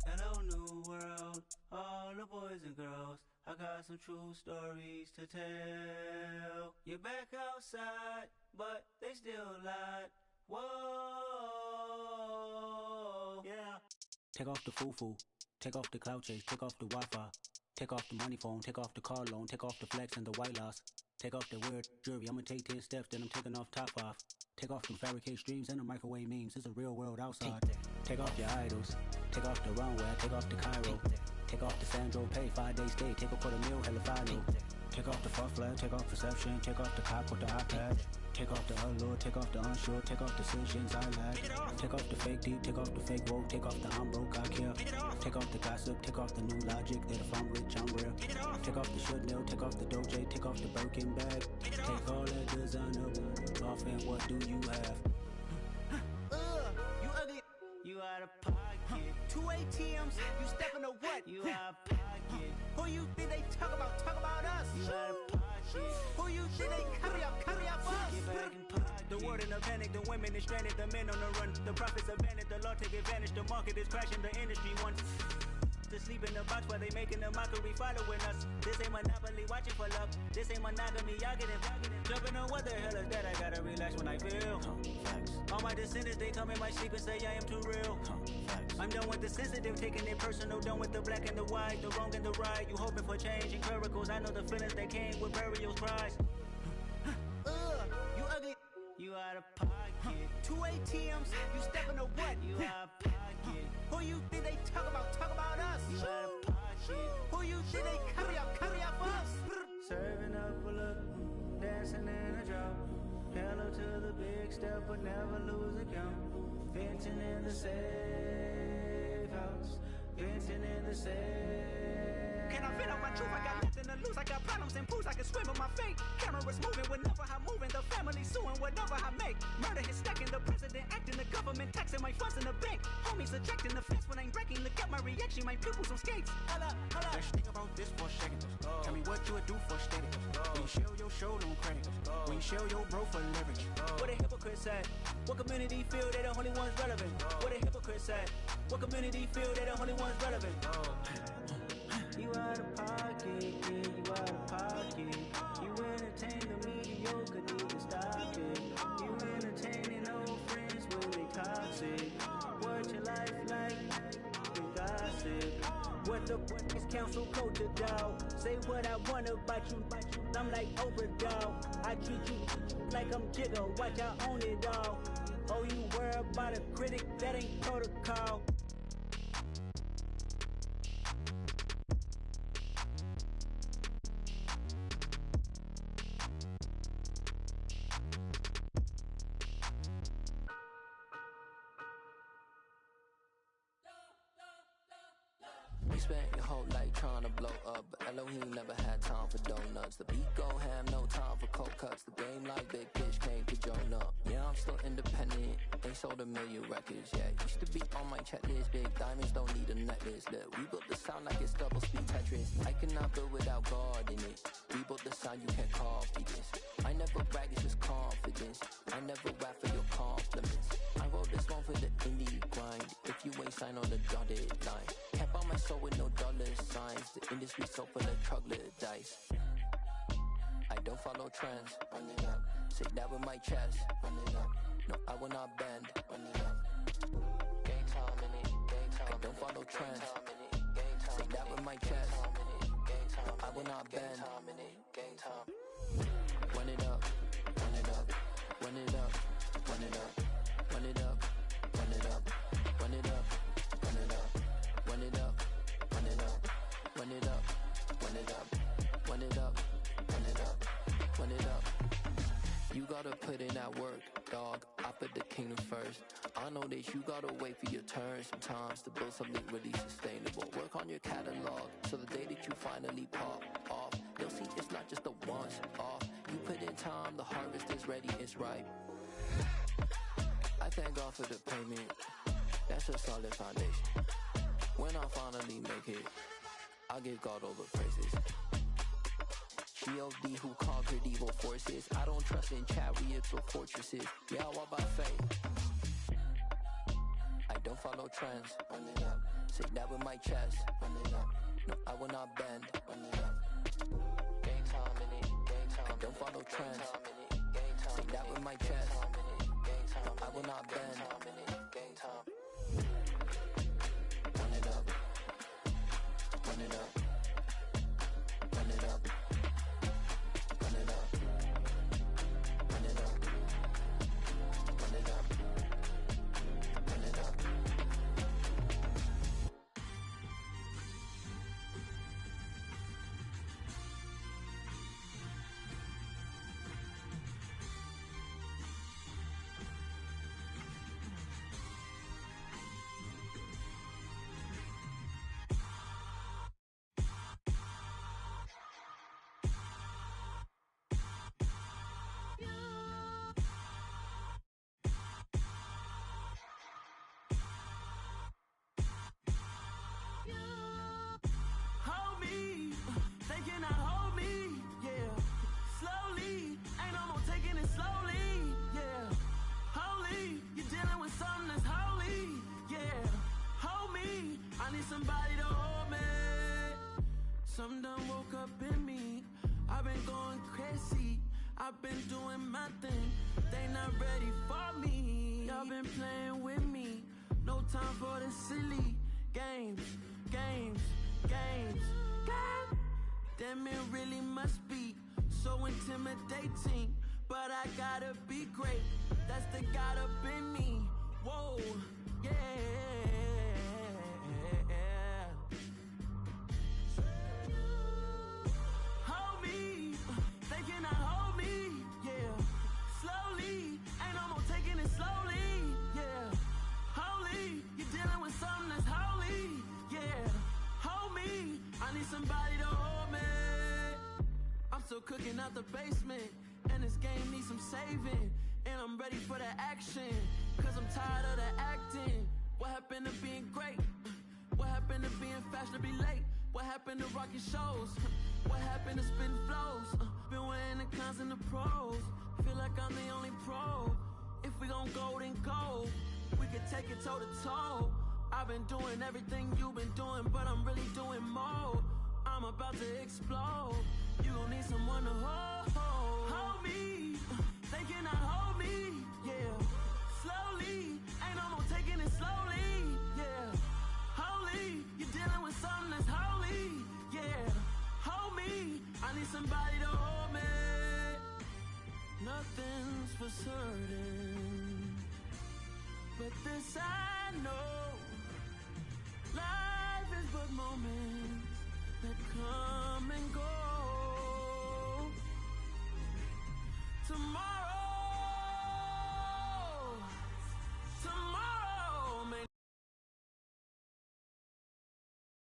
Hello, new world, all the boys and girls. I got some true stories to tell. You're back outside, but they still lied. Whoa, yeah. Take off the foo-foo, take off the cloud chase, take off the Wi-Fi, take off the money phone, take off the car loan, take off the flex and the white loss. Take off the weird jewelry, I'ma take 10 steps, then I'm taking off top 5. Take off them fabricate streams and the microwave memes, it's a real world outside. Take off your idols, take off the runway, take off the Cairo. Take off the Sandro pay, 5-day stay, take off for the meal, hella final. Take off the fuck flag, take off perception, take off the cop with the iPad. Take off the allure, take off the unsure, take off decisions I lack. Take off the fake deep, take off the fake woke, take off the I'm broke, I care. Take off the gossip, take off the new logic that if I'm rich, I'm real. Take off the should know, take off the Doge, take off the Birkin bag. Take all that designer off and what do you have? You ugly. You out of pocket. 2 ATMs, you stepping to what? You out of pocket. Who you think they talk about? Talk about us. You out of pocket. Who you think they carry up us? Get back in pocket. The world in a panic, the women is stranded, the men on the run. The profits abandoned, the law take advantage, the market is crashing, the industry wants to sleep in the box while they making a mockery following us. This ain't monopoly, watching for love. This ain't monogamy, y'all get it. Jumping on what the hell is that? I gotta relax when I feel. All my descendants, they come in my sleep and say I am too real. I'm done with the sensitive, taking it personal. Done with the black and the white, the wrong and the right. You hoping for change and miracles. I know the feelings that came with burial cries. You ugly. You out of pocket. 2 ATMs, you stepping to what? You out of pocket. Who you think they talk about? Talk about us. You out of pocket. Who you think they carry up us? Serving up a look, dancing in a drop. Hello to the big step, but never lose a count. Venting in the safe house. Venting in the safe. Can I fit out my truth? I got nothing to lose. I got problems and pools, I can swim with my fate. Cameras moving whenever I'm moving. The family suing whatever I make. Murder is stacking, the president acting, the government taxing my funds in the bank. Homies ejecting the fence when I'm breaking. Look at my reaction, my pupils on skates. Holla, holla. Let's think about this for a second. Tell me what you would do for steady. When you show your show, don't credit. When you show your bro for leverage. What a hypocrite said. What community feel they the only ones relevant? What a hypocrite said. What community feel they the only ones relevant? You out of pocket, yeah, you out of pocket. You entertain the mediocre, need to stop it. You entertaining old friends when they toxic. What your life like? You gossip. What the is council culture, dog? Say what I want about you. I'm like overdog. I treat you like I'm Jigga. Watch I own it all. Oh, you worry about a critic? That ain't protocol. We spent your whole life trying to blow up, but Elohim never had time for donuts. The beat go ham, no time for cold cuts. The game like Big Pitch came to join up. Yeah, I'm still independent, they sold 1 million records. Yeah, used to be on my checklist. Big diamonds don't need a necklace. Look, we built the sound like it's double speed Tetris. I cannot build without God in it. We built the sound, you can't copy this. I never brag, it's just confidence. I never rap for your compliments. I wrote this one for the indie grind. If you ain't signed on the dotted line, can't buy my soul with no dollar signs. The industry so full of troglodytes. I don't follow trends. Run it up. Say that with my chest. Run it up. No, I will not bend. Run it up. Gang time in it. Gang time. I don't follow trends. Say that with my chest. No, I will not bend. Gang time. Run it up. Run it up. Run it up. Run it up. Run it up. Run it up. Run it up. Run it up. Run it up. Run it up. Run it up. Run it up. Run it up. Run it up. Run it up. You gotta put in that work, dog. I put the kingdom first. I know that you gotta wait for your turn sometimes to build something really sustainable. Work on your catalog so the day that you finally pop off, you'll see it's not just a once off. You put in time, the harvest is ready, it's ripe. I thank God for the payment. That's a solid foundation. When I finally make it, I give God all the praises. G.O.D. who conquered evil forces. I don't trust in chariots or fortresses. Yeah, I walk by faith. I don't follow trends. Run it up. Say that with my chest. Run it up. No, I will not bend. Run it up. Gang time in it. Gang time. I don't follow trends. Say that with my chest. No, I will not bend. Gang time. Run it up. Run it up. Run it up. Run it up. Run it up. Run it up. Run it up. Hold me, they cannot hold me, yeah. Slowly, ain't no more taking it slowly, yeah. Holy, you're dealing with something that's holy, yeah. Hold me, I need somebody to hold me. Something done woke up in me. I've been going crazy, I've been doing my thing. They not ready for me. Y'all been playing with me. No time for the silly games, games, games. God damn, it really must be so intimidating. But I gotta be great. That's the God up in me. Whoa, yeah. Hold me, they cannot hold me, yeah. Slowly, ain't no more taking it slowly, yeah. Holy, you're dealing with something that's holy, yeah. Hold me, I need somebody to hold me. cooking out the basement, and this game needs some saving. And I'm ready for the action, cause I'm tired of the acting. What happened to being great? What happened to being fashionably late? What happened to rocking shows? What happened to spitting flows? Been wearing the cons and the pros. Feel like I'm the only pro. If we gon' go, then go. We could take it toe to toe. I've been doing everything you've been doing, but I'm really doing more. I'm about to explode. You gon' need someone to hold me. They cannot hold me, yeah. Slowly, ain't no more taking it slowly, yeah. Holy, you're dealing with something that's holy, yeah. Hold me, I need somebody to hold me. Nothing's for certain, but this I know. Life is but moments that come and go.